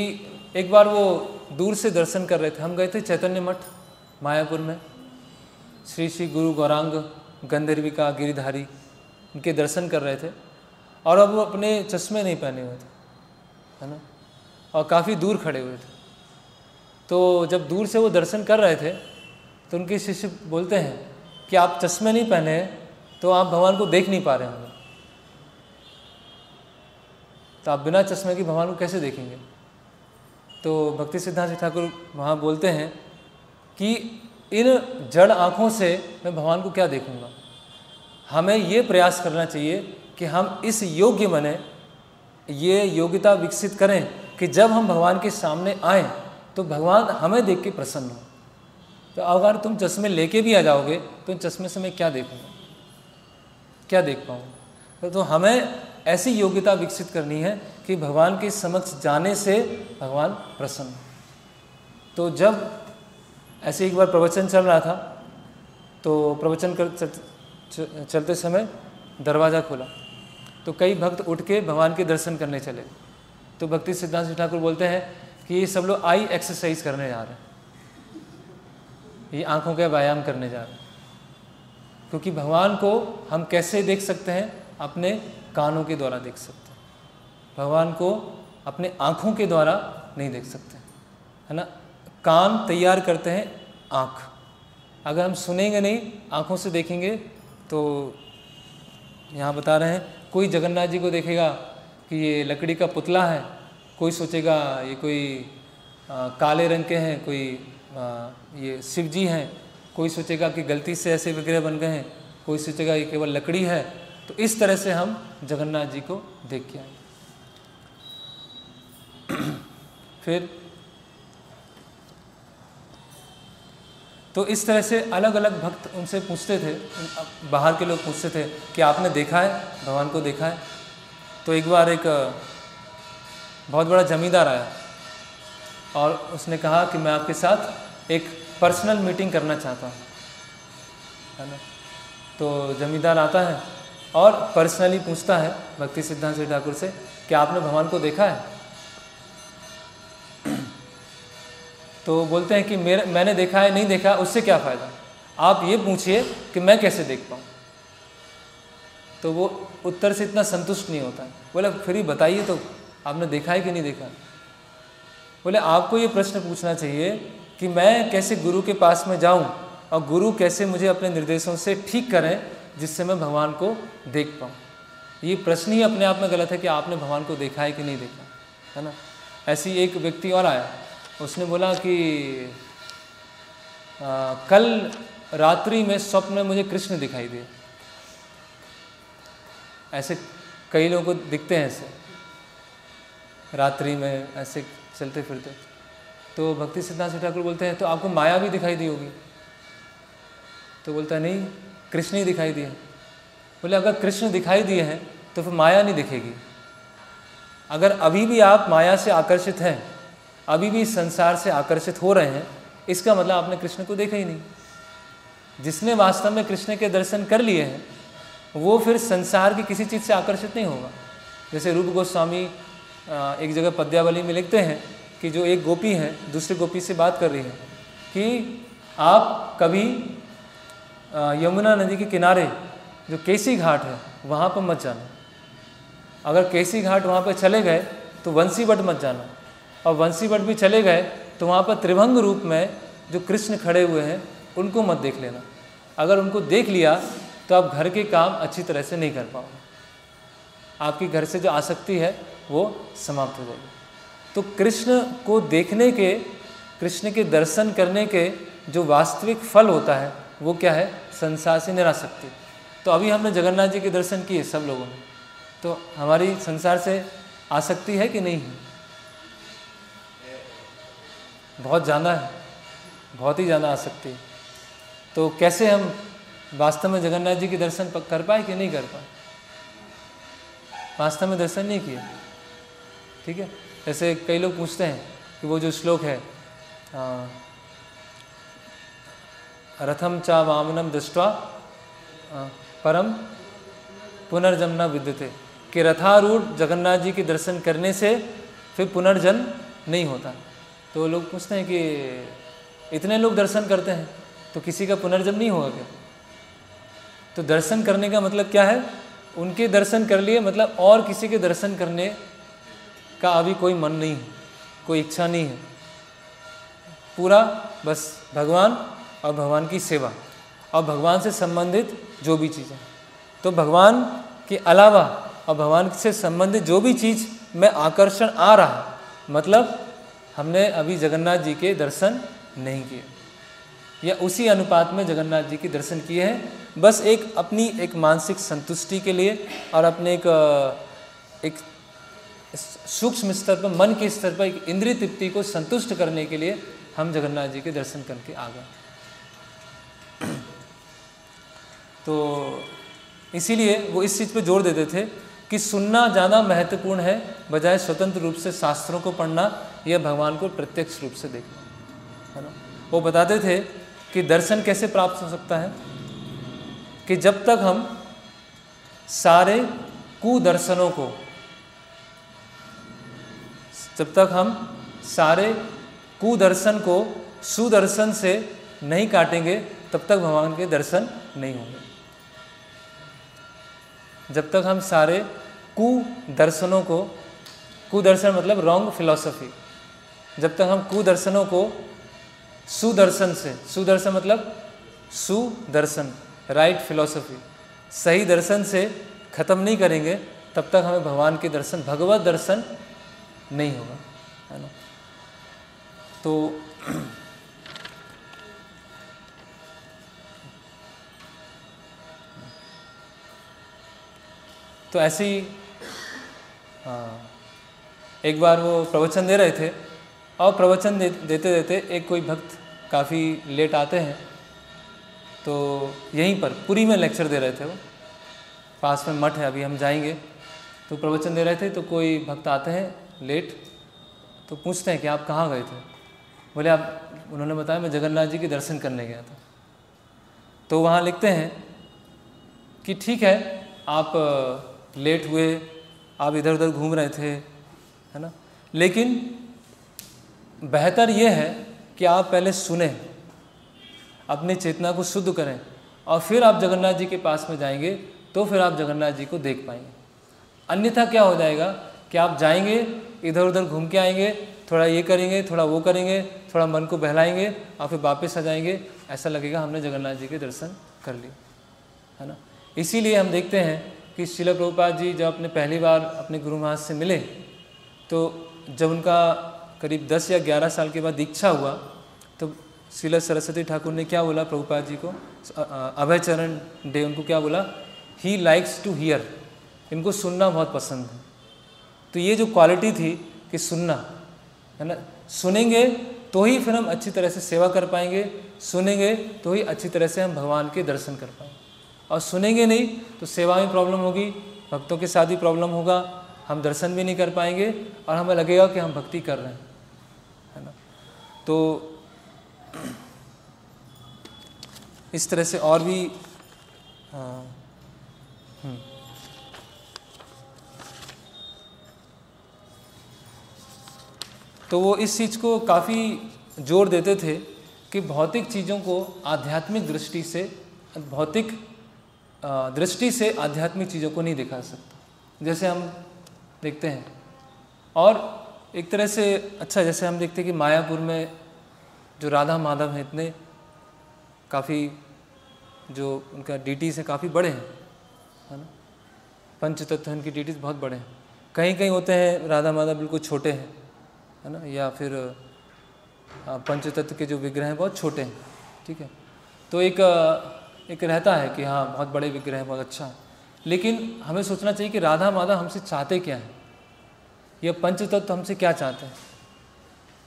एक बार वो दूर से दर्शन कर रहे थे। हम गए थे चैतन्य मठ मायापुर में, श्री श्री गुरु गौरांग गंधर्विका गिरिधारी, उनके दर्शन कर रहे थे। और अब वो अपने चश्मे नहीं पहने हुए थे, है ना, और काफ़ी दूर खड़े हुए थे। तो जब दूर से वो दर्शन कर रहे थे तो उनके शिष्य बोलते हैं कि आप चश्मे नहीं पहने हैं तो आप भगवान को देख नहीं पा रहे होंगे, तो आप बिना चश्मे के भगवान को कैसे देखेंगे। तो भक्ति सिद्धांत सरस्वती ठाकुर वहाँ बोलते हैं कि इन जड़ आँखों से मैं भगवान को क्या देखूँगा। हमें ये प्रयास करना चाहिए कि हम इस योग्य बने, ये योग्यता विकसित करें कि जब हम भगवान के सामने आएँ तो भगवान हमें देख के प्रसन्न हो। तो अगर तुम चश्मे लेके भी आ जाओगे तो इन चश्मे से मैं क्या देखूँगा, क्या देख पाऊँगा। तो हमें ऐसी योग्यता विकसित करनी है कि भगवान के समक्ष जाने से भगवान प्रसन्न हो। तो जब ऐसे एक बार प्रवचन चल रहा था, तो प्रवचन चलते समय दरवाज़ा खुला, तो कई भक्त उठ के भगवान के दर्शन करने चले। तो भक्ति सिद्धांत सरस्वती ठाकुर बोलते हैं कि ये सब लोग आई एक्सरसाइज करने जा रहे हैं, ये आँखों का व्यायाम करने जा रहे हैं। क्योंकि भगवान को हम कैसे देख सकते हैं, अपने कानों के द्वारा देख सकते हैं, भगवान को अपने आँखों के द्वारा नहीं देख सकते, है ना। कान तैयार करते हैं आँख, अगर हम सुनेंगे नहीं, आँखों से देखेंगे। तो यहाँ बता रहे हैं, कोई जगन्नाथ जी को देखेगा कि ये लकड़ी का पुतला है, कोई सोचेगा ये कोई काले रंग के हैं, कोई ये शिव जी हैं, कोई सोचेगा कि गलती से ऐसे विग्रह बन गए हैं, कोई सोचेगा ये केवल लकड़ी है। तो इस तरह से हम जगन्नाथ जी को देख के आए। फिर तो इस तरह से अलग अलग भक्त उनसे पूछते थे, बाहर के लोग पूछते थे कि आपने देखा है, भगवान को देखा है। तो एक बार एक बहुत बड़ा जमींदार आया और उसने कहा कि मैं आपके साथ एक पर्सनल मीटिंग करना चाहता हूँ, है ना। तो जमींदार आता है और पर्सनली पूछता है भक्ति सिद्धांत सरस्वती ठाकुर से कि आपने भगवान को देखा है। तो बोलते हैं कि मैंने देखा है, नहीं देखा, उससे क्या फ़ायदा, आप ये पूछिए कि मैं कैसे देख पाऊँ। तो वो उत्तर से इतना संतुष्ट नहीं होता है। बोले फिर ही बताइए तो, आपने देखा है कि नहीं देखा। बोले आपको ये प्रश्न पूछना चाहिए कि मैं कैसे गुरु के पास में जाऊं और गुरु कैसे मुझे अपने निर्देशों से ठीक करें जिससे मैं भगवान को देख पाऊं। ये प्रश्न ही अपने आप में गलत है कि आपने भगवान को देखा है कि नहीं देखा, है ना। ऐसी एक व्यक्ति और आया, उसने बोला कि कल रात्रि में स्वप्न में मुझे कृष्ण दिखाई दिए। ऐसे कई लोगों को दिखते हैं ऐसे रात्रि में ऐसे चलते फिरते। तो भक्ति सिद्धांत ठाकुर बोलते हैं तो आपको माया भी दिखाई दी होगी? तो बोलता है नहीं, कृष्ण ही दिखाई दिए। बोले अगर कृष्ण दिखाई दिए हैं तो फिर माया नहीं दिखेगी। अगर अभी भी आप माया से आकर्षित हैं, अभी भी संसार से आकर्षित हो रहे हैं, इसका मतलब आपने कृष्ण को देखा ही नहीं। जिसने वास्तव में कृष्ण के दर्शन कर लिए हैं वो फिर संसार की किसी चीज़ से आकर्षित नहीं होगा। जैसे रूप गोस्वामी एक जगह पद्यावली में लिखते हैं कि जो एक गोपी है दूसरी गोपी से बात कर रही है कि आप कभी यमुना नदी के किनारे जो केसी घाट है वहाँ पर मत जाना। अगर केसी घाट वहाँ पर चले गए तो वंशीवट मत जाना, और वंशीवट भी चले गए तो वहाँ पर त्रिभंग रूप में जो कृष्ण खड़े हुए हैं उनको मत देख लेना। अगर उनको देख लिया तो आप घर के काम अच्छी तरह से नहीं कर पाओगे, आपकी घर से जो आसक्ति है वो समाप्त हो जाएगी। तो कृष्ण को देखने के, कृष्ण के दर्शन करने के जो वास्तविक फल होता है वो क्या है? संसार से निरासक्ति। तो अभी हमने जगन्नाथ जी के दर्शन किए सब लोगों ने, तो हमारी संसार से आसक्ति है कि नहीं है? बहुत ज़्यादा है, बहुत ही ज़्यादा आसक्ति है। तो कैसे हम वास्तव में जगन्नाथ जी के दर्शन कर पाए कि नहीं कर पाए? वास्तव में दर्शन नहीं किए, ठीक है। जैसे कई लोग पूछते हैं कि वो जो श्लोक है रथम चा वामनम दृष्ट्वा परम पुनर्जन्म न विद्यते, कि रथारूढ़ जगन्नाथ जी के दर्शन करने से फिर पुनर्जन्म नहीं होता। तो लोग पूछते हैं कि इतने लोग दर्शन करते हैं तो किसी का पुनर्जन्म नहीं होगा क्या? तो दर्शन करने का मतलब क्या है? उनके दर्शन कर लिए, मतलब और किसी के दर्शन करने का अभी कोई मन नहीं है, कोई इच्छा नहीं है। पूरा बस भगवान और भगवान की सेवा और भगवान से संबंधित जो भी चीज़ें। तो भगवान के अलावा और भगवान से संबंधित जो भी चीज़ में आकर्षण आ रहा है, मतलब हमने अभी जगन्नाथ जी के दर्शन नहीं किए, या उसी अनुपात में जगन्नाथ जी के दर्शन किए हैं, बस एक अपनी एक मानसिक संतुष्टि के लिए और अपने एक सूक्ष्म स्तर पर, मन के स्तर पर एक इंद्रिय तृप्ति को संतुष्ट करने के लिए हम जगन्नाथ जी के दर्शन करके आ गए। तो इसीलिए वो इस चीज़ पे जोर देते थे कि सुनना ज़्यादा महत्वपूर्ण है बजाय स्वतंत्र रूप से शास्त्रों को पढ़ना या भगवान को प्रत्यक्ष रूप से देखना, है ना। वो बताते थे कि दर्शन कैसे प्राप्त हो सकता है, कि जब तक हम सारे कुदर्शनों को, जब तक हम सारे कुदर्शन को सुदर्शन से नहीं काटेंगे तब तक भगवान के दर्शन नहीं होंगे। जब तक हम सारे कुदर्शनों को, कुदर्शन मतलब रॉन्ग फिलॉसफी, जब तक हम कुदर्शनों को सुदर्शन से, सुदर्शन मतलब सुदर्शन राइट फिलॉसफी, सही दर्शन से खत्म नहीं करेंगे तब तक हमें भगवान के दर्शन, भगवत दर्शन नहीं होगा, है ना। तो ऐसे ही एक बार वो प्रवचन दे रहे थे और प्रवचन देते देते एक कोई भक्त काफ़ी लेट आते हैं, तो यहीं पर पुरी में लेक्चर दे रहे थे, वो पास में मठ है, अभी हम जाएंगे, तो प्रवचन दे रहे थे। तो कोई भक्त आते हैं लेट, तो पूछते हैं कि आप कहाँ गए थे? बोले आप, उन्होंने बताया मैं जगन्नाथ जी के दर्शन करने गया था। तो वहाँ लिखते हैं कि ठीक है, आप लेट हुए, आप इधर उधर घूम रहे थे, है ना, लेकिन बेहतर यह है कि आप पहले सुने, अपनी चेतना को शुद्ध करें और फिर आप जगन्नाथ जी के पास में जाएंगे तो फिर आप जगन्नाथ जी को देख पाएंगे। अन्यथा क्या हो जाएगा कि आप जाएंगे, इधर उधर घूम के आएंगे, थोड़ा ये करेंगे, थोड़ा वो करेंगे, थोड़ा मन को बहलाएंगे और फिर वापस आ जाएंगे, ऐसा लगेगा हमने जगन्नाथ जी के दर्शन कर लिए, है ना। इसीलिए हम देखते हैं कि श्रील प्रभुपाद जी जब अपने पहली बार अपने गुरु महाराज से मिले, तो जब उनका करीब 10 या 11 साल के बाद दीक्षा हुआ, तो श्रील सरस्वती ठाकुर ने क्या बोला प्रभुपाद जी को, अभय चरण डे उनको क्या बोला, ही लाइक्स टू हियर, इनको सुनना बहुत पसंद है। तो ये जो क्वालिटी थी कि सुनना, है ना, सुनेंगे तो ही फिर हम अच्छी तरह से सेवा कर पाएंगे, सुनेंगे तो ही अच्छी तरह से हम भगवान के दर्शन कर पाएंगे। और सुनेंगे नहीं तो सेवा में प्रॉब्लम होगी, भक्तों के साथ भी प्रॉब्लम होगा, हम दर्शन भी नहीं कर पाएंगे और हमें लगेगा कि हम भक्ति कर रहे हैं, है ना। तो इस तरह से और भी तो वो इस चीज़ को काफ़ी जोर देते थे कि भौतिक चीज़ों को आध्यात्मिक दृष्टि से, भौतिक दृष्टि से आध्यात्मिक चीज़ों को नहीं दिखा सकता, जैसे हम देखते हैं। और एक तरह से अच्छा, जैसे हम देखते हैं कि मायापुर में जो राधा माधव हैं, इतने काफ़ी जो उनका डीटीज़ हैं काफ़ी बड़े हैं, है ना, पंच तत्व उनकी डीटीज़ बहुत बड़े हैं। कहीं कहीं होते हैं राधा माधव बिल्कुल छोटे हैं, है ना, या फिर पंच तत्व के जो विग्रह हैं बहुत छोटे हैं, ठीक है। तो एक रहता है कि हाँ बहुत बड़े विग्रह हैं, बहुत अच्छा है, लेकिन हमें सोचना चाहिए कि राधा माधव हमसे चाहते क्या हैं, या पंच तत्व हमसे क्या चाहते हैं,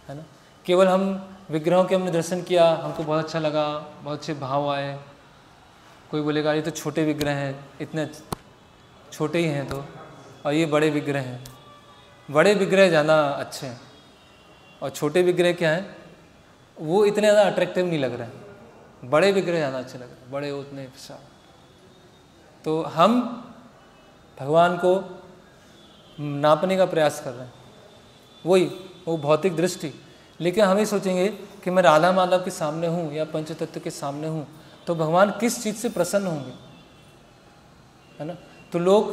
है ना। केवल हम विग्रहों के हमने दर्शन किया, हमको बहुत अच्छा लगा, बहुत अच्छे भाव आए, कोई बोलेगा ये तो छोटे विग्रह हैं, इतने छोटे ही हैं तो, और ये बड़े विग्रह हैं। बड़े विग्रह ज़्यादा अच्छे हैं और छोटे विग्रह क्या हैं, वो इतने ज़्यादा अट्रैक्टिव नहीं लग रहे हैं, बड़े विग्रह ज़्यादा अच्छे लग रहे हैं, बड़े उतने विशाल। तो हम भगवान को नापने का प्रयास कर रहे हैं, वो भौतिक दृष्टि, लेकिन हम ये सोचेंगे कि मैं राधा माधव के सामने हूँ या पंचतत्व के सामने हूँ तो भगवान किस चीज़ से प्रसन्न होंगे, है ना। तो लोग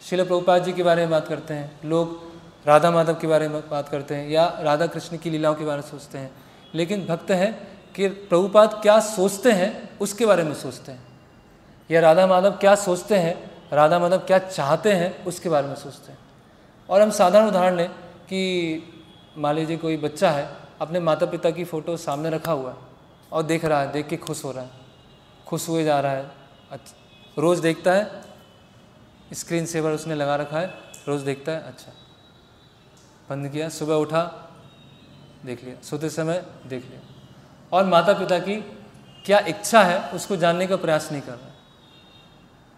श्रील प्रभुपाद जी के बारे में बात करते हैं, लोग राधा माधव के बारे में बात करते हैं, या राधा कृष्ण की लीलाओं के बारे में सोचते हैं, लेकिन भक्त हैं कि प्रभुपाद क्या सोचते हैं उसके बारे में सोचते हैं, या राधा माधव क्या सोचते हैं, राधा माधव क्या चाहते हैं उसके बारे में सोचते हैं। और हम साधारण उदाहरण लें कि मान लीजिए कोई बच्चा है, अपने माता पिता की फ़ोटो सामने रखा हुआ है और देख रहा है, देख के खुश हो रहा है, खुश हुए जा रहा है, रोज़ देखता है, स्क्रीन सेवर उसने लगा रखा है, रोज़ देखता है, अच्छा बंद किया, सुबह उठा देख लिया, सोते समय देख लिया। और माता पिता की क्या इच्छा है उसको जानने का प्रयास नहीं कर रहा,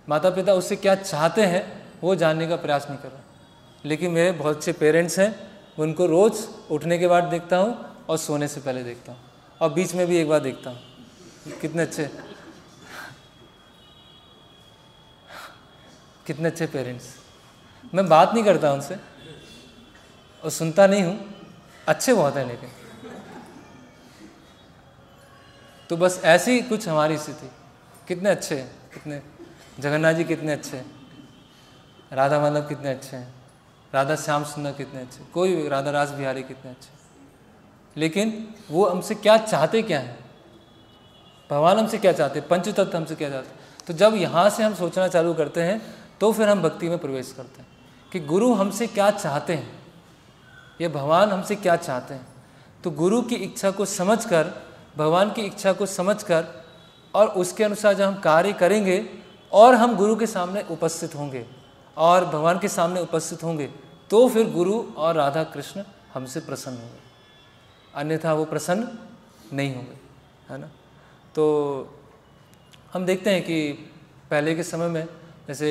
माता पिता उससे क्या चाहते हैं वो जानने का प्रयास नहीं कर रहा। लेकिन मेरे बहुत अच्छे पेरेंट्स हैं, उनको रोज़ उठने के बाद देखता हूँ और सोने से पहले देखता हूँ, और बीच में भी एक बार देखता हूँ। कितने अच्छे, कितने अच्छे पेरेंट्स। मैं बात नहीं करता उनसे और सुनता नहीं हूँ, अच्छे बहुत हैं, लेकिन तो बस ऐसी कुछ हमारी स्थिति। कितने अच्छे हैं, कितने जगन्नाथ जी कितने अच्छे हैं, राधा माधव कितने अच्छे हैं, राधा श्याम सुंदर कितने अच्छे, कोई राधा रास बिहारी कितने अच्छे, लेकिन वो हमसे क्या चाहते, क्या है भगवान हमसे क्या चाहते, पंचतत्व हमसे क्या चाहते। तो जब यहाँ से हम सोचना चालू करते हैं तो फिर हम भक्ति में प्रवेश करते हैं कि गुरु हमसे क्या चाहते हैं, ये भगवान हमसे क्या चाहते हैं। तो गुरु की इच्छा को समझकर, भगवान की इच्छा को समझकर और उसके अनुसार जब हम कार्य करेंगे और हम गुरु के सामने उपस्थित होंगे और भगवान के सामने उपस्थित होंगे तो फिर गुरु और राधा कृष्ण हमसे प्रसन्न होंगे, अन्यथा वो प्रसन्न नहीं होंगे, है ना। तो हम देखते हैं कि पहले के समय में जैसे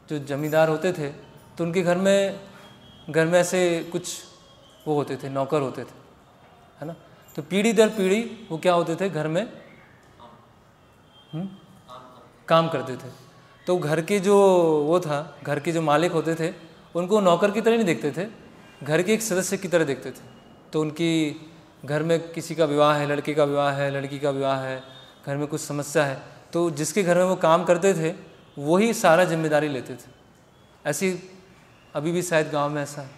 जो जमींदार होते थे तो उनके घर में ऐसे कुछ वो होते थे, नौकर होते थे, है ना। तो पीढ़ी दर पीढ़ी वो क्या होते थे, घर में काम करते थे। तो घर के जो वो था, घर के जो मालिक होते थे उनको नौकर की तरह नहीं देखते थे, घर के एक सदस्य की तरह देखते थे। तो उनकी घर में किसी का विवाह है, लड़के का विवाह है, लड़की का विवाह है, घर में कुछ समस्या है, तो जिसके घर में वो काम करते थे वही सारा जिम्मेदारी लेते थे। ऐसी अभी भी शायद गांव में ऐसा है।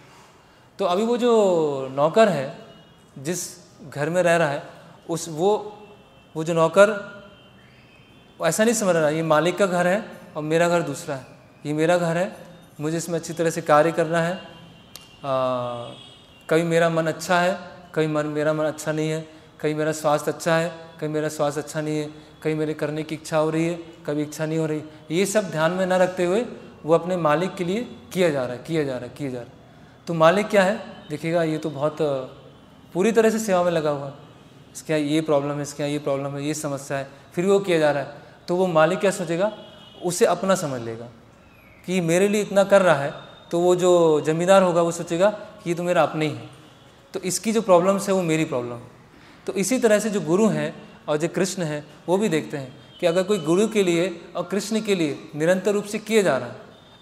तो अभी वो जो नौकर है, जिस घर में रह रहा है, वो जो नौकर वो ऐसा नहीं समझ रहा ये मालिक का घर है और मेरा घर दूसरा है, ये मेरा घर है, मुझे इसमें अच्छी तरह से कार्य करना है। कभी मेरा मन अच्छा है, कभी मेरा मन अच्छा नहीं है, कभी मेरा स्वास्थ्य अच्छा है, कभी मेरा स्वास्थ्य अच्छा नहीं है, कभी मेरे करने की इच्छा हो रही है, कभी इच्छा नहीं हो रही। ये सब ध्यान में न रखते हुए वो अपने मालिक के लिए किया जा रहा है। तो मालिक क्या है, देखिएगा ये तो बहुत पूरी तरह से सेवा में लगा हुआ है, इसके यहाँ ये प्रॉब्लम है, इसके यहाँ ये प्रॉब्लम है, ये समस्या है, फिर वो किया जा रहा है। तो वो मालिक क्या सोचेगा, उसे अपना समझ लेगा कि मेरे लिए इतना कर रहा है। तो वो जो जमींदार होगा वो सोचेगा कि ये तो मेरा अपने ही है, तो इसकी जो प्रॉब्लम्स है वो मेरी प्रॉब्लम है। तो इसी तरह से जो गुरु हैं और जो कृष्ण हैं वो भी देखते हैं कि अगर कोई गुरु के लिए और कृष्ण के लिए निरंतर रूप से किए जा रहा है,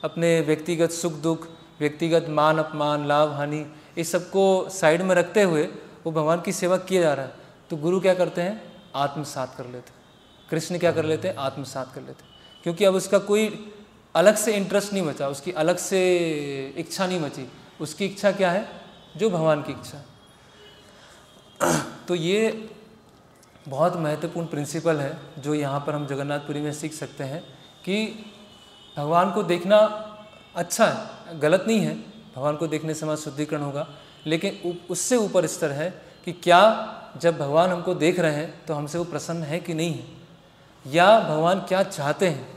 अपने व्यक्तिगत सुख दुख, व्यक्तिगत मान अपमान, लाभ हानि, इस सबको साइड में रखते हुए वो भगवान की सेवा किया जा रहा है, तो गुरु क्या करते हैं, आत्मसात कर लेते हैं। कृष्ण क्या कर लेते हैं, आत्मसात कर लेते हैं, क्योंकि अब उसका कोई अलग से इंटरेस्ट नहीं बचा, उसकी अलग से इच्छा नहीं बची। उसकी इच्छा क्या है, जो भगवान की इच्छा है। तो ये बहुत महत्वपूर्ण प्रिंसिपल है जो यहाँ पर हम जगन्नाथपुरी में सीख सकते हैं कि भगवान को देखना अच्छा है, गलत नहीं है, भगवान को देखने से हमारा शुद्धिकरण होगा, लेकिन उससे ऊपर स्तर है कि क्या जब भगवान हमको देख रहे हैं तो हमसे वो प्रसन्न है कि नहीं है, या भगवान क्या चाहते हैं,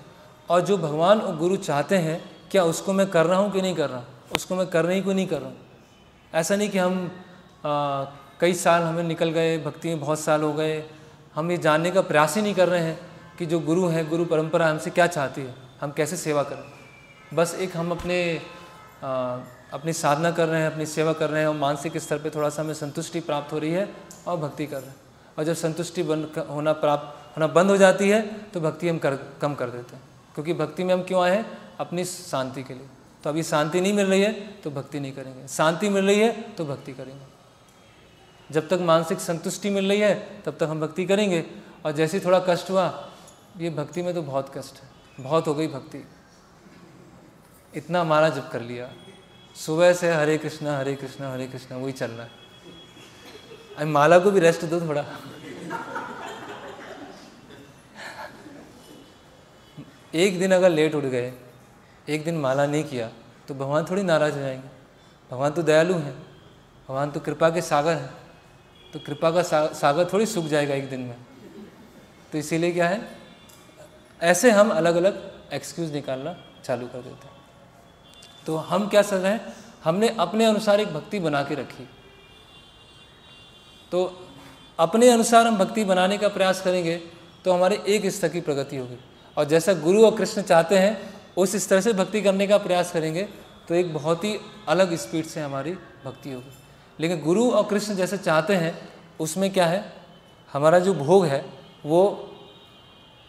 और जो भगवान और गुरु चाहते हैं क्या उसको मैं कर रहा हूँ कि नहीं कर रहा हूँ, उसको मैं करने ही को नहीं कर रहा हूँ। ऐसा नहीं कि हम कई साल हमें निकल गए, भक्ति में बहुत साल हो गए, हम ये जानने का प्रयास ही नहीं कर रहे हैं कि जो गुरु है, गुरु परंपरा हमसे क्या चाहती है, हम कैसे सेवा करें। बस एक हम अपनी साधना कर रहे हैं, अपनी सेवा कर रहे हैं, और मानसिक स्तर पे थोड़ा सा हमें संतुष्टि प्राप्त हो रही है और भक्ति कर रहे हैं, और जब संतुष्टि प्राप्त होना बंद हो जाती है तो भक्ति हम कम कर देते हैं, क्योंकि भक्ति में हम क्यों आए हैं, अपनी शांति के लिए। तो अभी शांति नहीं मिल रही है तो भक्ति नहीं करेंगे, शांति मिल रही है तो भक्ति करेंगे। जब तक मानसिक संतुष्टि मिल रही है तब तक हम भक्ति करेंगे, और जैसे ही थोड़ा कष्ट हुआ, ये भक्ति में तो बहुत कष्ट है, बहुत हो गई भक्ति, इतना हमारा जप कर लिया, सुबह से हरे कृष्णा हरे कृष्णा हरे कृष्णा वही चल रहा है। अब माला को भी रेस्ट दो थोड़ा। एक दिन अगर लेट उठ गए, एक दिन माला नहीं किया, तो भगवान थोड़ी नाराज हो जाएंगे। भगवान तो दयालु हैं, भगवान तो कृपा के सागर हैं, तो कृपा का सागर थोड़ी सूख जाएगा एक दिन में। तो इसीलिए क्या है, ऐसे हम अलग अलग एक्सक्यूज़ निकालना चालू कर देते हैं। तो हम क्या कर रहे हैं, हमने अपने अनुसार एक भक्ति बना के रखी, तो अपने अनुसार हम भक्ति बनाने का प्रयास करेंगे तो हमारे एक स्तर की प्रगति होगी, और जैसा गुरु और कृष्ण चाहते हैं उस स्तर से भक्ति करने का प्रयास करेंगे तो एक बहुत ही अलग स्पीड से हमारी भक्ति होगी। लेकिन गुरु और कृष्ण जैसे चाहते हैं उसमें क्या है, हमारा जो भोग है वो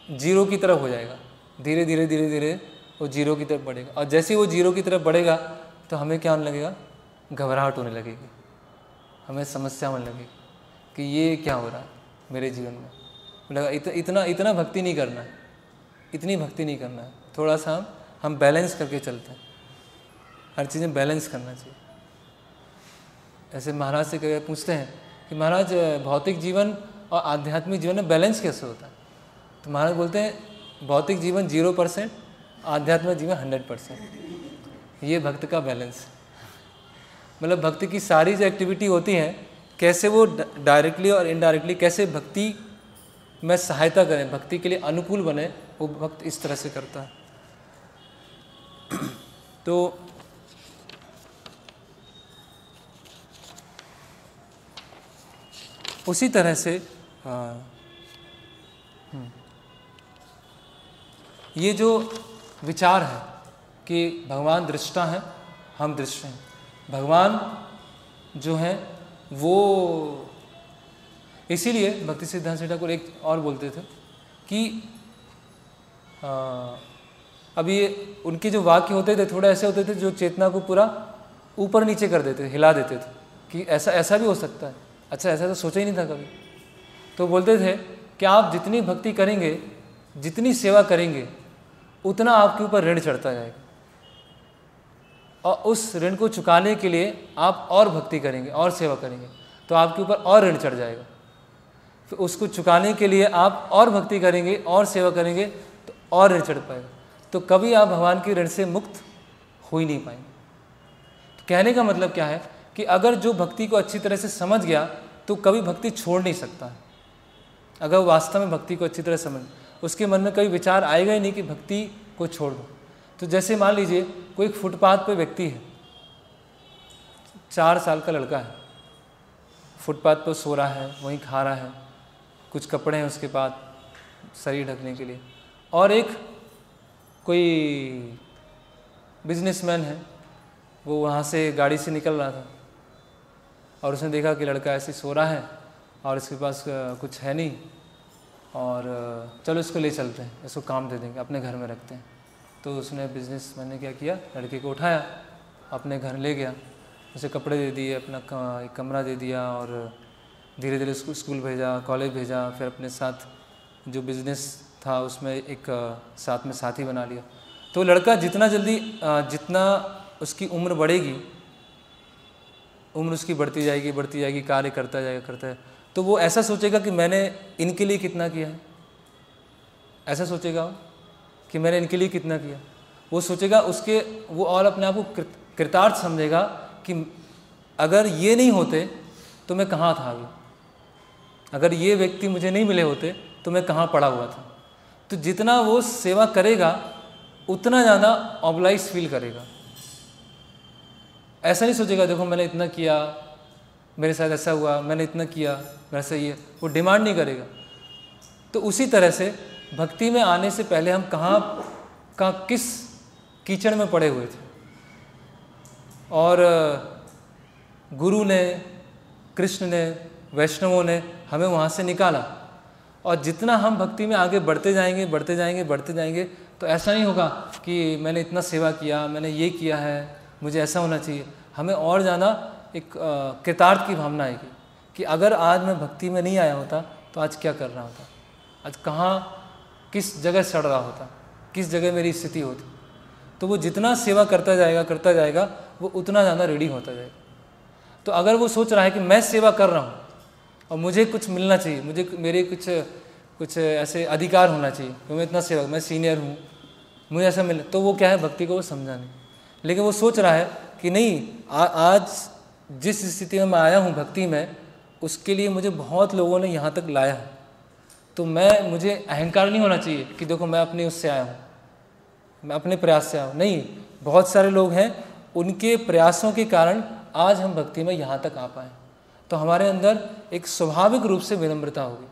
जीरो की तरफ हो जाएगा, धीरे धीरे धीरे धीरे वो जीरो की तरफ बढ़ेगा, और जैसे ही वो जीरो की तरफ बढ़ेगा तो हमें क्या होने लगेगा, घबराहट होने लगेगी, हमें समस्या होने लगेगी कि ये क्या हो रहा है मेरे जीवन में। लगा इतना भक्ति नहीं करना है, इतनी भक्ति नहीं करना है, थोड़ा सा हम बैलेंस करके चलते हैं, हर चीज़ में बैलेंस करना चाहिए। ऐसे महाराज से कभी पूछते हैं कि महाराज भौतिक जीवन और आध्यात्मिक जीवन में बैलेंस कैसे होता है, तो महाराज बोलते हैं भौतिक जीवन 0%, आध्यात्मिक जीवन 100%। ये भक्त का बैलेंस, मतलब भक्ति की सारी जो एक्टिविटी होती हैं कैसे वो डायरेक्टली और इनडायरेक्टली कैसे भक्ति में सहायता करें, भक्ति के लिए अनुकूल बने, वो भक्त इस तरह से करता है। तो उसी तरह से ये जो विचार है कि भगवान दृष्टा हैं, हम दृश्य हैं, भगवान जो हैं वो, इसीलिए भक्ति सिद्धांत ठाकुर एक और बोलते थे कि अब ये उनके जो वाक्य होते थे थोड़े ऐसे होते थे जो चेतना को पूरा ऊपर नीचे कर देते थे, हिला देते थे कि ऐसा भी हो सकता है, अच्छा ऐसा तो सोचा ही नहीं था कभी। तो बोलते थे कि आप जितनी भक्ति करेंगे, जितनी सेवा करेंगे, उतना आपके ऊपर ऋण चढ़ता जाएगा, और उस ऋण को चुकाने के लिए आप और भक्ति करेंगे और सेवा करेंगे तो आपके ऊपर और ऋण चढ़ जाएगा। फिर उसको चुकाने के लिए आप और भक्ति करेंगे और सेवा करेंगे तो और ऋण चढ़ पाएगा, तो कभी आप भगवान के ऋण से मुक्त हो ही नहीं पाएंगे। तो कहने का मतलब क्या है कि अगर जो भक्ति को अच्छी तरह से समझ गया तो कभी भक्ति छोड़ नहीं सकता है। अगर वो वास्तव में भक्ति को अच्छी तरह समझ, उसके मन में कभी विचार आएगा ही नहीं कि भक्ति को छोड़ दो। तो जैसे मान लीजिए कोई एक फुटपाथ पे व्यक्ति है, 4 साल का लड़का है, फुटपाथ पर सो रहा है, वहीं खा रहा है, कुछ कपड़े हैं उसके पास शरीर ढकने के लिए, और एक कोई बिजनेसमैन है, वो वहाँ से गाड़ी से निकल रहा था और उसने देखा कि लड़का ऐसे सो रहा है और इसके पास कुछ है नहीं, और चलो इसको ले चलते हैं, इसको काम दे देंगे, अपने घर में रखते हैं। तो उसने बिजनेसमैन ने क्या किया, लड़के को उठाया, अपने घर ले गया, उसे कपड़े दे दिए, अपना एक कमरा दे दिया, और धीरे धीरे उसको स्कूल भेजा, कॉलेज भेजा, फिर अपने साथ जो बिज़नेस था उसमें एक साथ में साथी बना लिया। तो लड़का जितना जल्दी जितना उसकी उम्र बढ़ेगी, उम्र उसकी बढ़ती जाएगी, कार्य करता है, तो वो ऐसा सोचेगा कि मैंने इनके लिए कितना किया है, ऐसा सोचेगा कि मैंने इनके लिए कितना किया। वो सोचेगा उसके, वो और अपने आप को कृतार्थ समझेगा कि अगर ये नहीं होते तो मैं कहाँ था अभी, अगर ये व्यक्ति मुझे नहीं मिले होते तो मैं कहाँ पड़ा हुआ था। तो जितना वो सेवा करेगा उतना ज़्यादा ऑब्लाइज फील करेगा। ऐसा नहीं सोचेगा देखो मैंने इतना किया, मेरे साथ ऐसा हुआ, मैंने इतना किया, मेरा सही है, वो डिमांड नहीं करेगा। तो उसी तरह से भक्ति में आने से पहले हम कहाँ किस कीचड़ में पड़े हुए थे, और गुरु ने, कृष्ण ने, वैष्णवों ने हमें वहाँ से निकाला। और जितना हम भक्ति में आगे बढ़ते जाएंगे तो ऐसा नहीं होगा कि मैंने इतना सेवा किया, मैंने ये किया है, मुझे ऐसा होना चाहिए। हमें और ज़्यादा एक कृतार्थ की भावना आएगी कि अगर आज मैं भक्ति में नहीं आया होता तो आज क्या कर रहा होता, आज कहाँ किस जगह सड़ रहा होता, किस जगह मेरी स्थिति होती। तो वो जितना सेवा करता जाएगा वो उतना ज़्यादा रेडी होता जाएगा। तो अगर वो सोच रहा है कि मैं सेवा कर रहा हूँ और मुझे कुछ मिलना चाहिए, मुझे मेरे कुछ ऐसे अधिकार होना चाहिए, तो मैं इतना सेवा, मैं सीनियर हूँ, मुझे ऐसा मिले, तो वो क्या है, भक्ति को वो समझा नहीं। लेकिन वो सोच रहा है कि नहीं, आज जिस स्थिति में मैं आया हूँ भक्ति में, उसके लिए मुझे बहुत लोगों ने यहाँ तक लाया है, तो मुझे अहंकार नहीं होना चाहिए कि देखो मैं अपने उससे आया हूँ, मैं अपने प्रयास से आया हूँ। नहीं, बहुत सारे लोग हैं, उनके प्रयासों के कारण आज हम भक्ति में यहाँ तक आ पाए। तो हमारे अंदर एक स्वाभाविक रूप से विनम्रता होगी,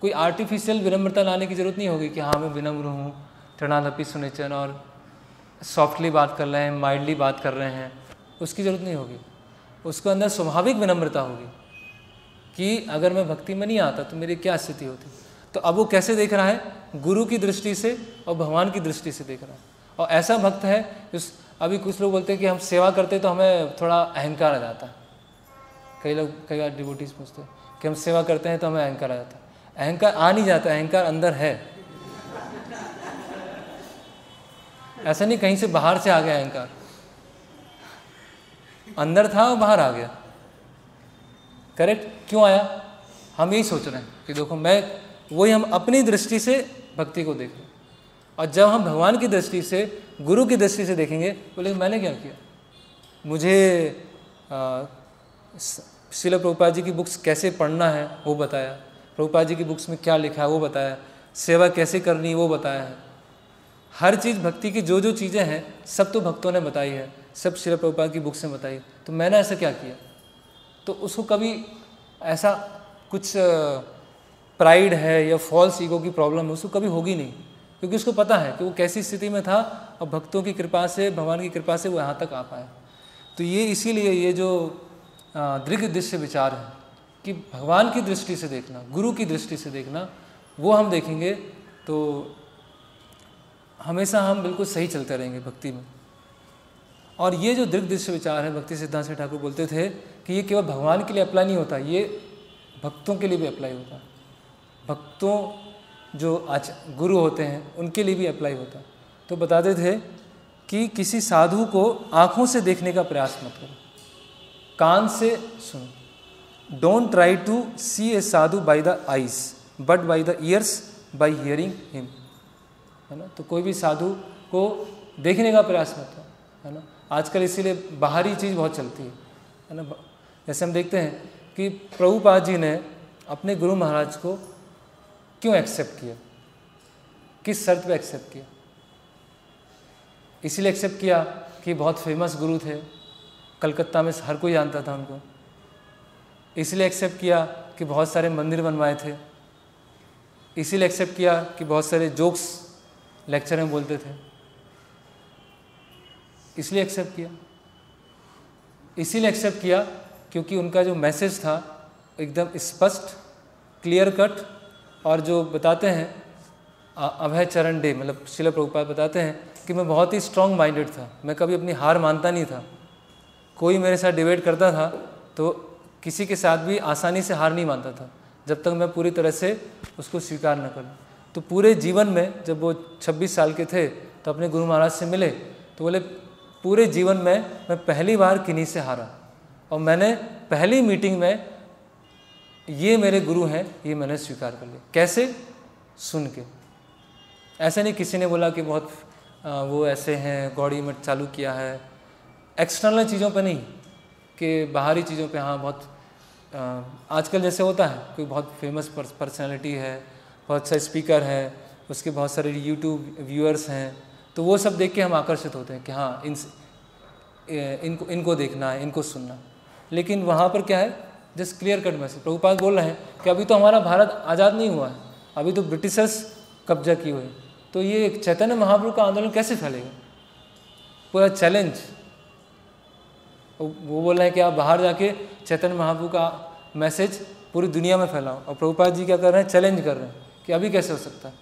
कोई आर्टिफिशियल विनम्रता लाने की ज़रूरत नहीं होगी कि हाँ मैं विनम्र हूँ, चरणालपि सुनिचन और सॉफ्टली बात कर रहे हैं, माइल्डली बात कर रहे हैं, उसकी ज़रूरत नहीं होगी। उसके अंदर स्वाभाविक विनम्रता होगी कि अगर मैं भक्ति में नहीं आता तो मेरी क्या स्थिति होती। तो अब वो कैसे देख रहा है, गुरु की दृष्टि से और भगवान की दृष्टि से देख रहा है। और ऐसा भक्त है, अभी कुछ लोग बोलते हैं कि हम सेवा करते तो हमें थोड़ा अहंकार आ जाता है। कई बार डिवोटीज पूछते हैं कि हम सेवा करते हैं तो हमें अहंकार आ जाता है। अहंकार आ नहीं जाता, अहंकार अंदर है, ऐसा नहीं कहीं से बाहर से आ गया अहंकार, अंदर था और बाहर आ गया। करेक्ट? क्यों आया? हम यही सोच रहे हैं कि देखो वही हम अपनी दृष्टि से भक्ति को देख रहे हैं, और जब हम भगवान की दृष्टि से, गुरु की दृष्टि से देखेंगे, बोले मैंने क्या किया, मुझे श्रील प्रभुपाद जी की बुक्स कैसे पढ़ना है वो बताया, प्रभुपाद जी की बुक्स में क्या लिखा है वो बताया, सेवा कैसे करनी है वो बताया है। हर चीज़ भक्ति की जो चीज़ें हैं सब तो भक्तों ने बताई है, सब श्रील प्रभुपाद की बुक्स में बताई। तो मैंने ऐसा क्या किया? तो उसको कभी ऐसा कुछ प्राइड है या फॉल्स ईगो की प्रॉब्लम है, उसको कभी होगी नहीं, क्योंकि उसको पता है कि वो कैसी स्थिति में था और भक्तों की कृपा से, भगवान की कृपा से वो यहाँ तक आ पाया। तो ये इसीलिए ये जो दृढ़ दृश्य विचार है कि भगवान की दृष्टि से देखना, गुरु की दृष्टि से देखना, वो हम देखेंगे तो हमेशा हम बिल्कुल सही चलते रहेंगे भक्ति में। और ये जो दृढ़ दृश्य विचार है, भक्ति सिद्धांत श्री ठाकुर बोलते थे कि ये केवल भगवान के लिए अप्लाई नहीं होता, ये भक्तों के लिए भी अप्लाई होता है, भक्तों जो गुरु होते हैं उनके लिए भी अप्लाई होता है। तो बताते थे कि किसी साधु को आँखों से देखने का प्रयास मत करो, कान से सुनो। Don't try to see a sadhu by the eyes but by the ears by hearing him, है ना। तो कोई भी साधु को देखने का प्रयास मत करो, है ना। आजकल इसीलिए बाहरी चीज़ बहुत चलती है ना। जैसे हम देखते हैं कि प्रभुपाद जी ने अपने गुरु महाराज को क्यों एक्सेप्ट किया, किस शर्त पे एक्सेप्ट किया? इसीलिए एक्सेप्ट किया कि बहुत फेमस गुरु थे, कलकत्ता में हर कोई जानता था उनको। इसलिए एक्सेप्ट किया कि बहुत सारे मंदिर बनवाए थे। इसीलिए एक्सेप्ट किया कि बहुत सारे जोक्स लेक्चर में बोलते थे। इसलिए एक्सेप्ट किया, इसीलिए एक्सेप्ट किया क्योंकि उनका जो मैसेज था एकदम स्पष्ट, क्लियर कट, और जो बताते हैं अभय चरण डे, मतलब श्रील प्रभुपाद बताते हैं कि मैं बहुत ही स्ट्रॉन्ग माइंडेड था, मैं कभी अपनी हार मानता नहीं था। कोई मेरे साथ डिबेट करता था तो किसी के साथ भी आसानी से हार नहीं मानता था जब तक मैं पूरी तरह से उसको स्वीकार न करूं। तो पूरे जीवन में जब वो 26 साल के थे तो अपने गुरु महाराज से मिले तो बोले पूरे जीवन में मैं पहली बार किन्हीं से हारा, और मैंने पहली मीटिंग में ये मेरे गुरु हैं ये मैंने स्वीकार कर लिया। कैसे? सुन के। ऐसा नहीं किसी ने बोला कि बहुत वो ऐसे हैं, गौड़ी मठ चालू किया है, एक्सटर्नल चीज़ों पे नहीं कि बाहरी चीज़ों पे। हाँ, बहुत आजकल जैसे होता है कोई बहुत फेमस पर्सनालिटी है, बहुत अच्छा स्पीकर है, उसके बहुत सारे यूट्यूब व्यूअर्स हैं, तो वो सब देख के हम आकर्षित होते हैं कि हाँ इनको देखना है, इनको सुनना। लेकिन वहाँ पर क्या है, just clear cut message. Prabhupada बोल रहे हैं कि अभी तो हमारा भारत आज़ाद नहीं हुआ है, अभी तो ब्रिटिशर्स कब्जा किए हुए, तो ये चैतन्य महाप्रभु का आंदोलन कैसे फैलेगा? पूरा चैलेंज। वो बोल रहे हैं कि आप बाहर जाके चैतन्य महाप्रभु का मैसेज पूरी दुनिया में फैलाओ, और प्रभुपाद जी क्या कर रहे हैं, चैलेंज कर रहे हैं कि अभी कैसे हो सकता है।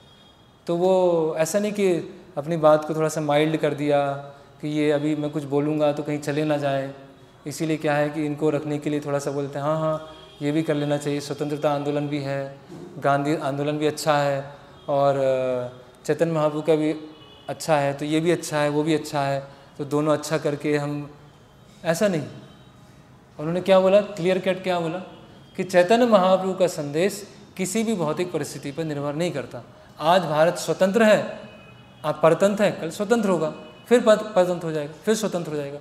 तो वो ऐसा नहीं कि अपनी बात को थोड़ा सा माइल्ड कर दिया कि ये अभी मैं कुछ बोलूँगा तो कहीं चले ना जाए, इसीलिए क्या है कि इनको रखने के लिए थोड़ा सा बोलते हैं हाँ ये भी कर लेना चाहिए। स्वतंत्रता आंदोलन भी है, गांधी आंदोलन भी अच्छा है, और चैतन्य महाप्रभु का भी अच्छा है, तो ये भी अच्छा है, वो भी अच्छा है, तो दोनों अच्छा करके हम, ऐसा नहीं। उन्होंने क्या बोला, क्लियर कट क्या बोला कि चैतन्य महाप्रभु का संदेश किसी भी भौतिक परिस्थिति पर निर्भर नहीं करता। आज भारत स्वतंत्र है, आप परतंत्र हैं, कल स्वतंत्र होगा, फिर परतंत्र हो जाएगा, फिर स्वतंत्र हो जाएगा।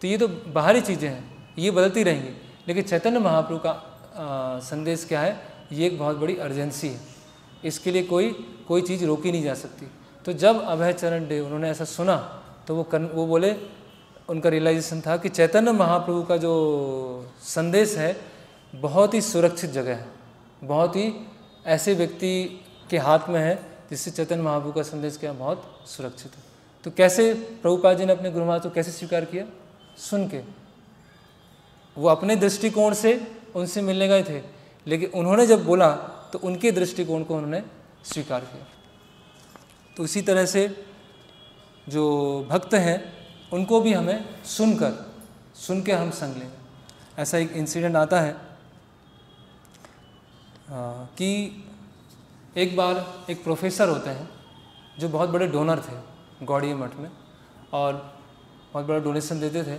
तो ये तो बाहरी चीज़ें हैं, ये बदलती रहेंगी। लेकिन चैतन्य महाप्रभु का संदेश क्या है, ये एक बहुत बड़ी अर्जेंसी है, इसके लिए कोई चीज़ रोकी नहीं जा सकती। तो जब अभय चरण डे उन्होंने ऐसा सुना तो वो बोले, उनका रियलाइजेशन था कि चैतन्य महाप्रभु का जो संदेश है बहुत ही सुरक्षित जगह है, बहुत ही ऐसे व्यक्ति के हाथ में है जिससे चैतन्य महाप्रभु का संदेश क्या बहुत सुरक्षित है। तो कैसे प्रभुपाद जी ने अपने गुरु महाराज को कैसे स्वीकार किया? सुन के। वो अपने दृष्टिकोण से उनसे मिलने गए थे, लेकिन उन्होंने जब बोला तो उनके दृष्टिकोण को उन्होंने स्वीकार किया। तो इसी तरह से जो भक्त हैं उनको भी हमें सुन के हम संग लेंगे। ऐसा एक इंसिडेंट आता है कि एक बार एक प्रोफेसर होते हैं जो बहुत बड़े डोनर थे गौड़ी मठ में, और बहुत बड़ा डोनेशन देते थे,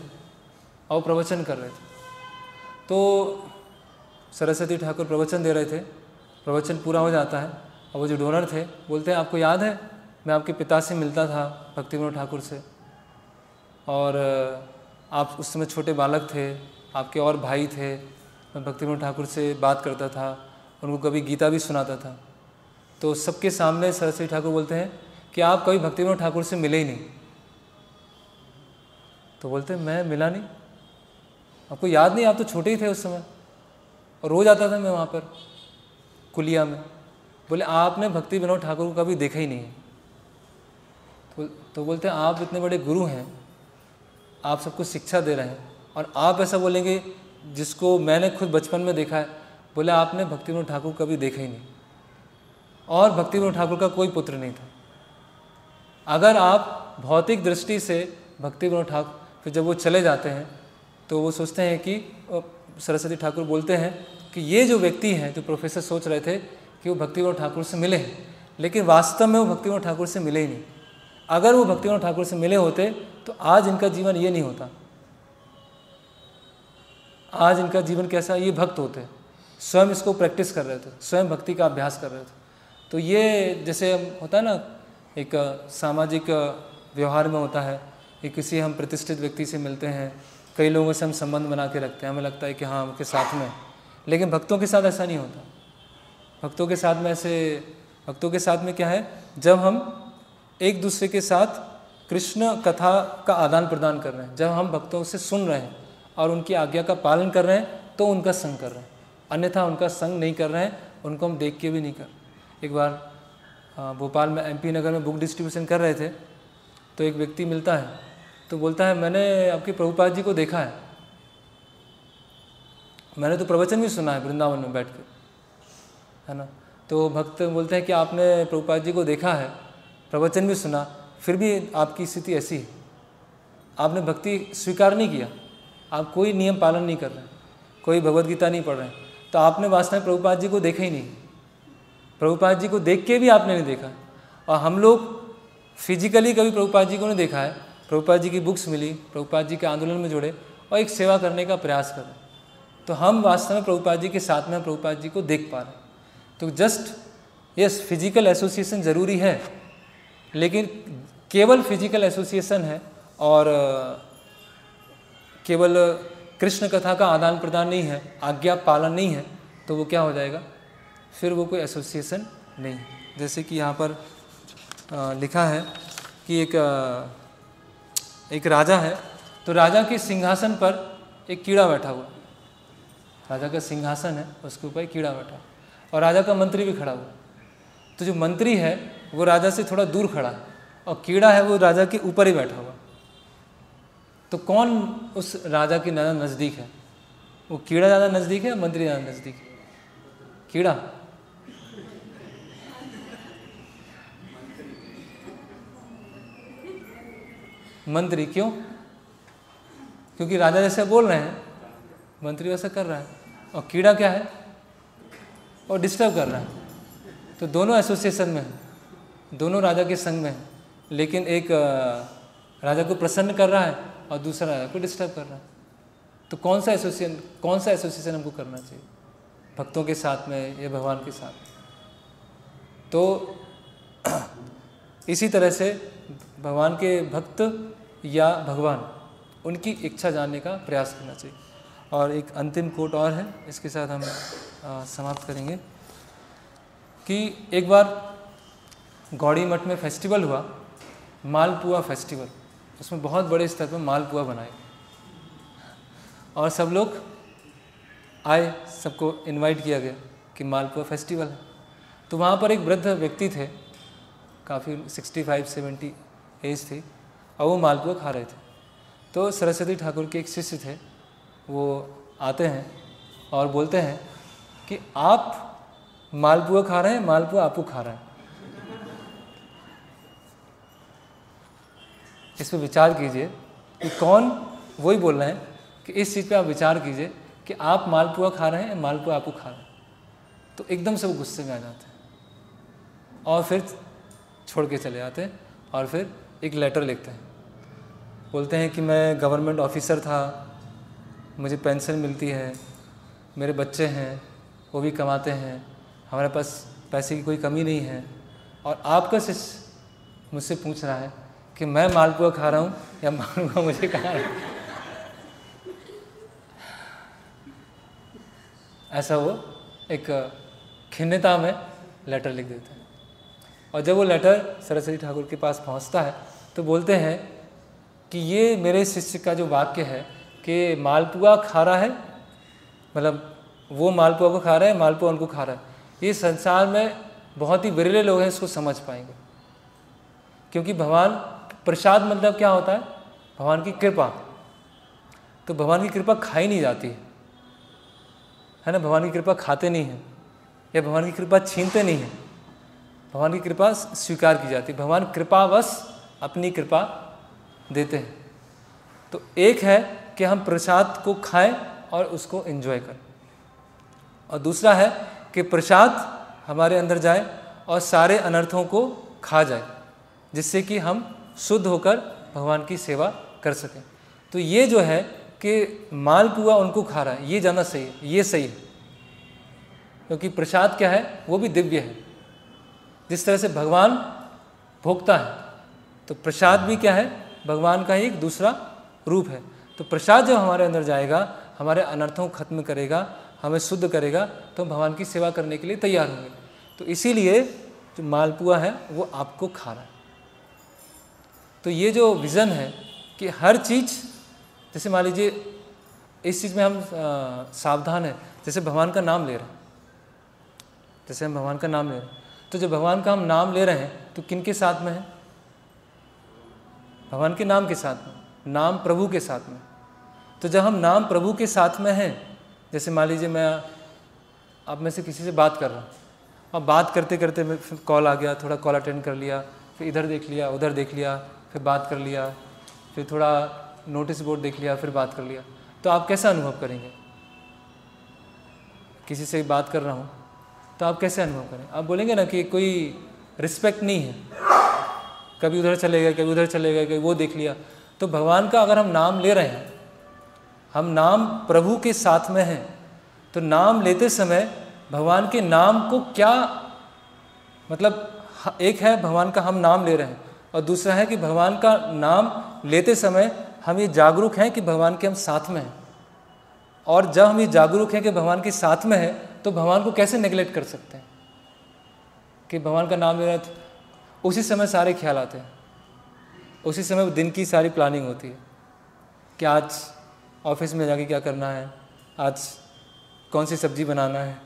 और प्रवचन कर रहे थे। तो सरस्वती ठाकुर प्रवचन दे रहे थे, प्रवचन पूरा हो जाता है, और वो जो डोनर थे बोलते हैं आपको याद है मैं आपके पिता से मिलता था, भक्ति विनोद ठाकुर से, और आप उस समय छोटे बालक थे, आपके और भाई थे, मैं भक्ति विनोद ठाकुर से बात करता था, उनको कभी गीता भी सुनाता था। तो सबके सामने सरस्वती ठाकुर बोलते हैं कि आप कभी भक्ति विनोद ठाकुर से मिले ही नहीं। तो बोलते हैं मैं मिला नहीं, आपको याद नहीं, आप तो छोटे ही थे उस समय, और रोज़ आता था मैं वहाँ पर कुलिया में। बोले आपने भक्ति विनोद ठाकुर को कभी देखा ही नहीं है। तो बोलते हैं आप इतने बड़े गुरु हैं, आप सबको शिक्षा दे रहे हैं, और आप ऐसा बोलेंगे जिसको मैंने खुद बचपन में देखा है। बोले आपने भक्ति विनोद ठाकुर कभी देखा ही नहीं, और भक्ति विनोद ठाकुर का कोई पुत्र नहीं था। अगर आप भौतिक दृष्टि से भक्ति विनोद ठाकुर, फिर जब वो चले जाते हैं तो वो सोचते हैं कि सरस्वती ठाकुर बोलते हैं कि ये जो व्यक्ति हैं, जो प्रोफेसर सोच रहे थे कि वो भक्ति विनोद ठाकुर से मिले हैं, लेकिन वास्तव में वो भक्ति विनोद ठाकुर से मिले ही नहीं। अगर वो भक्ति विनोद ठाकुर से मिले होते तो आज इनका जीवन ये नहीं होता। आज इनका जीवन कैसा, ये भक्त होते, स्वयं इसको प्रैक्टिस कर रहे थे, स्वयं भक्ति का अभ्यास कर रहे थे। तो ये जैसे होता है ना, एक सामाजिक व्यवहार में होता है कि किसी हम प्रतिष्ठित व्यक्ति से मिलते हैं, कई लोगों से हम संबंध बना के रखते हैं, हमें लगता है कि हाँ उनके साथ में, लेकिन भक्तों के साथ ऐसा नहीं होता। भक्तों के साथ में क्या है, जब हम एक दूसरे के साथ कृष्ण कथा का आदान प्रदान कर रहे हैं, जब हम भक्तों से सुन रहे हैं और उनकी आज्ञा का पालन कर रहे हैं तो उनका संग कर रहे हैं, अन्यथा उनका संग नहीं कर रहे हैं, उनको हम देख के भी नहीं कर रहे। एक बार भोपाल में MP नगर में बुक डिस्ट्रीब्यूशन कर रहे थे, तो एक व्यक्ति मिलता है तो बोलता है मैंने आपके प्रभुपाद जी को देखा है, मैंने तो प्रवचन भी सुना है वृंदावन में बैठ कर, है ना। तो भक्त बोलते हैं कि आपने प्रभुपाद जी को देखा है, प्रवचन भी सुना, फिर भी आपकी स्थिति ऐसी है, आपने भक्ति स्वीकार नहीं किया, आप कोई नियम पालन नहीं कर रहे हैं, कोई भगवद गीता नहीं पढ़ रहे हैं, तो आपने वास्तव में प्रभुपाद जी को देखा ही नहीं। प्रभुपाद जी को देख के भी आपने नहीं देखा। और हम लोग फिजिकली कभी प्रभुपाद जी को नहीं देखा है, प्रभुपाद जी की बुक्स मिली, प्रभुपाद जी के आंदोलन में जुड़े और एक सेवा करने का प्रयास कर रहे हैं, तो हम वास्तव में प्रभुपाद जी के साथ में प्रभुपाद जी को देख पा रहे हैं। तो जस्ट यस, फिजिकल एसोसिएशन ज़रूरी है, लेकिन केवल फिजिकल एसोसिएशन है और केवल कृष्ण कथा का आदान प्रदान नहीं है, आज्ञा पालन नहीं है, तो वो क्या हो जाएगा, फिर वो कोई एसोसिएशन नहीं। जैसे कि यहाँ पर लिखा है कि एक राजा है, तो राजा के सिंहासन पर एक कीड़ा बैठा हुआ, राजा का सिंहासन है, उसके ऊपर एक कीड़ा बैठा और राजा का मंत्री भी खड़ा हुआ। तो जो मंत्री है वो राजा से थोड़ा दूर खड़ा है और कीड़ा है वो राजा के ऊपर ही बैठा हुआ। तो कौन उस राजा के ज़्यादा नज़दीक है, वो कीड़ा ज़्यादा नज़दीक है या मंत्री ज़्यादा नज़दीक है? कीड़ा। मंत्री क्यों? क्योंकि राजा जैसे बोल रहे हैं मंत्री वैसा कर रहा है, और कीड़ा क्या है, और डिस्टर्ब कर रहा है। तो दोनों एसोसिएशन में है, दोनों राजा के संग में है, लेकिन एक राजा को प्रसन्न कर रहा है और दूसरा राजा को डिस्टर्ब कर रहा है। तो कौन सा एसोसिएशन हमको करना चाहिए, भक्तों के साथ में या भगवान के साथ? तो इसी तरह से भगवान के भक्त या भगवान, उनकी इच्छा जानने का प्रयास करना चाहिए। और एक अंतिम कोट और है, इसके साथ हम समाप्त करेंगे कि एक बार गौड़ी मठ में फेस्टिवल हुआ, मालपुआ फेस्टिवल। उसमें बहुत बड़े स्तर पर मालपुआ बनाए और सब लोग आए, सबको इनवाइट किया गया कि मालपुआ फेस्टिवल है। तो वहाँ पर एक वृद्ध व्यक्ति थे, काफ़ी 65-70 एज थी, और वो मालपुआ खा रहे थे। तो सरस्वती ठाकुर के एक शिष्य थे, वो आते हैं और बोलते हैं कि आप मालपुआ खा रहे हैं, मालपुआ आपको खा रहा है। इस पर विचार कीजिए कि कौन, वही बोल रहे हैं कि इस चीज़ पे आप विचार कीजिए कि आप मालपुआ खा रहे हैं, मालपुआ आपको खा रहा है। तो एकदम से वो गुस्से में आ जाते हैं और फिर छोड़ के चले जाते हैं और फिर एक लेटर लिखते हैं, बोलते हैं कि मैं गवर्नमेंट ऑफिसर था, मुझे पेंशन मिलती है, मेरे बच्चे हैं वो भी कमाते हैं, हमारे पास पैसे की कोई कमी नहीं है, और आपका शिष्य मुझसे पूछ रहा है कि मैं मालपुआ खा रहा हूँ या मालपुआ मुझे खा रहा है। ऐसा वो एक खिन्नता में लेटर लिख देते हैं। और जब वो लेटर सरस्वती ठाकुर के पास पहुँचता है तो बोलते हैं कि ये मेरे शिष्य का जो वाक्य है कि मालपुआ खा रहा है, मतलब वो मालपुआ को खा रहा है, मालपुआ उनको खा रहा है, ये संसार में बहुत ही विरले लोग हैं इसको समझ पाएंगे। क्योंकि भगवान प्रसाद मतलब क्या होता है, भगवान की कृपा। तो भगवान की कृपा खाई नहीं जाती है ना, भगवान की कृपा खाते नहीं हैं या भगवान की कृपा छीनते नहीं हैं, भगवान की कृपा स्वीकार की जाती है। भगवान कृपावश अपनी कृपा देते हैं। तो एक है कि हम प्रसाद को खाएं और उसको एंजॉय करें, और दूसरा है कि प्रसाद हमारे अंदर जाए और सारे अनर्थों को खा जाए, जिससे कि हम शुद्ध होकर भगवान की सेवा कर सकें। तो ये जो है कि मालपुआ उनको खा रहा है, ये ज़्यादा सही है, ये सही है। क्योंकि प्रसाद क्या है, वो भी दिव्य है। जिस तरह से भगवान भोगता है, तो प्रसाद भी क्या है, भगवान का ही एक दूसरा रूप है। तो प्रसाद जब हमारे अंदर जाएगा, हमारे अनर्थों को खत्म करेगा, हमें शुद्ध करेगा, तो हम भगवान की सेवा करने के लिए तैयार होंगे। तो इसीलिए जो मालपुआ है वो आपको खा रहा है। तो ये जो विज़न है कि हर चीज़, जैसे मान लीजिए इस चीज़ में हम सावधान हैं, जैसे भगवान का नाम ले रहे हैं, जैसे हम भगवान का नाम ले रहे हैं, तो जब भगवान का हम नाम ले रहे हैं तो किन के साथ में है? भगवान के नाम के साथ में, नाम प्रभु के साथ में। तो जब हम नाम प्रभु के साथ में हैं, जैसे मान लीजिए मैं अब में से किसी से बात कर रहा हूँ, अब बात करते करते मैं फिर कॉल आ गया, थोड़ा कॉल अटेंड कर लिया, फिर इधर देख लिया, उधर देख लिया, फिर बात कर लिया, फिर थोड़ा नोटिस बोर्ड देख लिया, फिर बात कर लिया, तो आप कैसा अनुभव करेंगे? किसी से बात कर रहा हूँ तो आप कैसे अनुभव करें? आप बोलेंगे ना कि कोई रिस्पेक्ट नहीं है, कभी उधर चले गए, कभी उधर चले गए, कभी वो देख लिया। तो भगवान का अगर हम नाम ले रहे हैं, हम नाम प्रभु के साथ में हैं, तो नाम लेते समय भगवान के नाम को क्या मतलब, एक है भगवान का हम नाम ले रहे हैं और दूसरा है कि भगवान का नाम लेते समय हम ये जागरूक हैं कि भगवान के हम साथ में हैं। और जब हम ये जागरूक हैं कि भगवान के साथ में है, तो भगवान को कैसे नेगलेक्ट कर सकते हैं कि भगवान का नाम ले रहे हैं? उसी समय सारे ख्याल आते हैं, उसी समय दिन की सारी प्लानिंग होती है कि आज ऑफिस में जाके क्या करना है, आज कौन सी सब्जी बनाना है,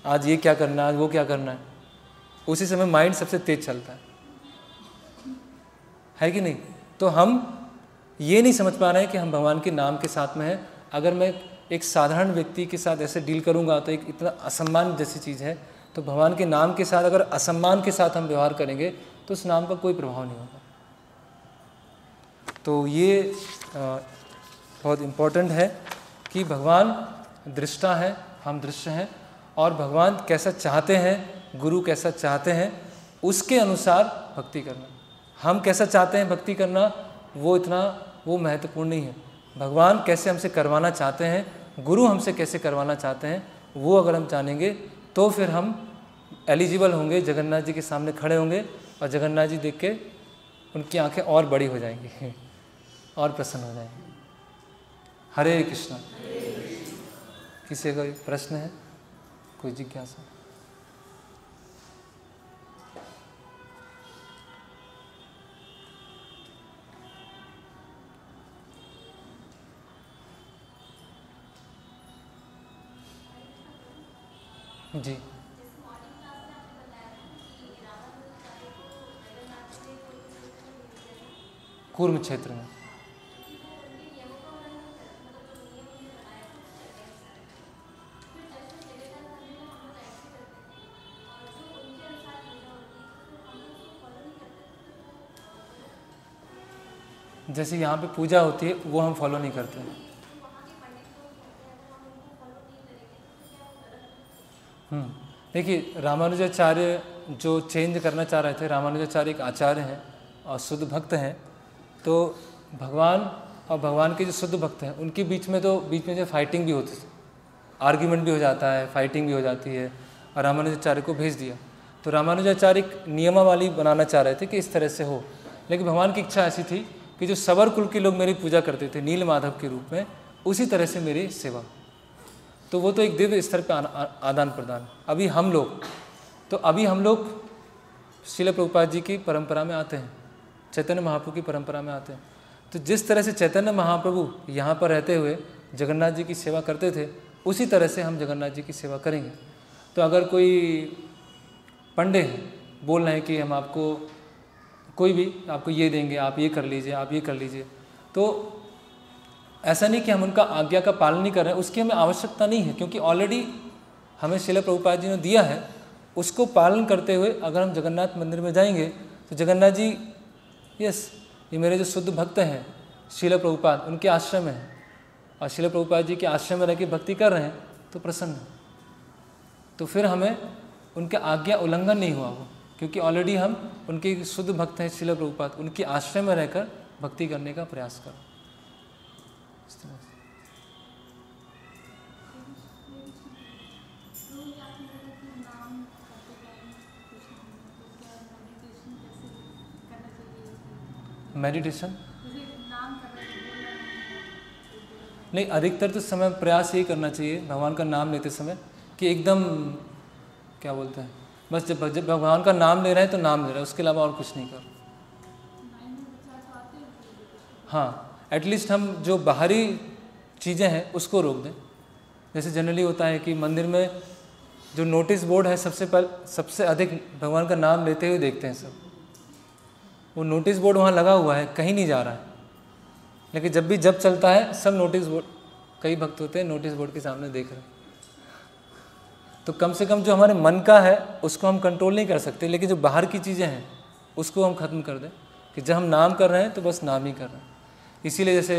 आज ये क्या करना है, आज वो क्या करना है। उसी समय माइंड सबसे तेज चलता है कि नहीं? तो हम ये नहीं समझ पा रहे हैं कि हम भगवान के नाम के साथ में हैं। अगर मैं एक साधारण व्यक्ति के साथ ऐसे डील करूंगा तो एक इतना असम्मान जैसी चीज़ है, तो भगवान के नाम के साथ अगर असम्मान के साथ हम व्यवहार करेंगे तो उस नाम का कोई प्रभाव नहीं होगा। तो ये बहुत इम्पोर्टेंट है कि भगवान दृष्टा है, हम दृश्य हैं, और भगवान कैसा चाहते हैं, गुरु कैसा चाहते हैं, उसके अनुसार भक्ति करना। हम कैसा चाहते हैं भक्ति करना, वो महत्वपूर्ण नहीं है। भगवान कैसे हमसे करवाना चाहते हैं, गुरु हमसे कैसे करवाना चाहते हैं, वो अगर हम जानेंगे तो फिर हम एलिजिबल होंगे, जगन्नाथ जी के सामने खड़े होंगे और जगन्नाथ जी देख के उनकी आंखें और बड़ी हो जाएंगी और प्रसन्न हो जाएंगे। हरे कृष्णा। किसी का प्रश्न है, कोई जिज्ञासा? जी, कूर्म क्षेत्र में जैसे यहाँ पे पूजा होती है वो हम फॉलो नहीं करते हैं। देखिए, रामानुजाचार्य जो चेंज करना चाह रहे थे, रामानुजाचार्य एक आचार्य हैं और शुद्ध भक्त हैं, तो भगवान और भगवान के जो शुद्ध भक्त हैं उनके बीच में जो फाइटिंग भी होती है, आर्ग्यूमेंट भी हो जाता है, फाइटिंग भी हो जाती है, और रामानुजाचार्य को भेज दिया। तो रामानुजाचार्य एक नियमावली बनाना चाह रहे थे कि इस तरह से हो, लेकिन भगवान की इच्छा ऐसी थी कि जो सबर कुल के लोग मेरी पूजा करते थे नील माधव के रूप में, उसी तरह से मेरी सेवा। तो वो तो एक दिव्य स्तर पर आदान प्रदान। अभी हम लोग श्रील प्रभुपाद जी की परंपरा में आते हैं, चैतन्य महाप्रभु की परंपरा में आते हैं। तो जिस तरह से चैतन्य महाप्रभु यहाँ पर रहते हुए जगन्नाथ जी की सेवा करते थे, उसी तरह से हम जगन्नाथ जी की सेवा करेंगे। तो अगर कोई पंडे बोल रहे हैं कि हम आपको कोई भी आपको ये देंगे, आप ये कर लीजिए, आप ये कर लीजिए, तो ऐसा नहीं कि हम उनका आज्ञा का पालन नहीं कर रहे हैं, उसकी हमें आवश्यकता नहीं है, क्योंकि ऑलरेडी हमें श्रील प्रभुपाद जी ने दिया है। उसको पालन करते हुए अगर हम जगन्नाथ मंदिर में जाएंगे तो जगन्नाथ जी, यस, ये मेरे जो शुद्ध भक्त हैं श्रील प्रभुपाद, उनके आश्रम में हैं, और श्रील प्रभुपाद जी के आश्रम में रह के भक्ति कर रहे हैं तो प्रसन्न है। तो फिर हमें उनके आज्ञा उल्लंघन नहीं हुआ वो, क्योंकि ऑलरेडी हम उनके शुद्ध भक्त हैं श्रील प्रभुपाद, उनके आश्रम में रहकर भक्ति करने का प्रयास करो। मेडिटेशन नहीं, अधिकतर तो समय प्रयास यही करना चाहिए भगवान का नाम लेते समय कि एकदम क्या बोलते हैं, बस जब भगवान का नाम ले रहे हैं तो नाम ले रहे हैं, उसके अलावा और कुछ नहीं कर। हाँ, एटलीस्ट हम जो बाहरी चीज़ें हैं उसको रोक दें। जैसे जनरली होता है कि मंदिर में जो नोटिस बोर्ड है सबसे अधिक भगवान का नाम लेते हुए देखते हैं सब। वो नोटिस बोर्ड वहाँ लगा हुआ है, कहीं नहीं जा रहा है, लेकिन जब भी जब चलता है सब नोटिस बोर्ड, कई भक्त होते हैं नोटिस बोर्ड के सामने देख रहे हैं। तो कम से कम जो हमारे मन का है उसको हम कंट्रोल नहीं कर सकते, लेकिन जो बाहर की चीज़ें हैं उसको हम ख़त्म कर दें कि जब हम नाम कर रहे हैं तो बस नाम ही कर रहे हैं। इसीलिए जैसे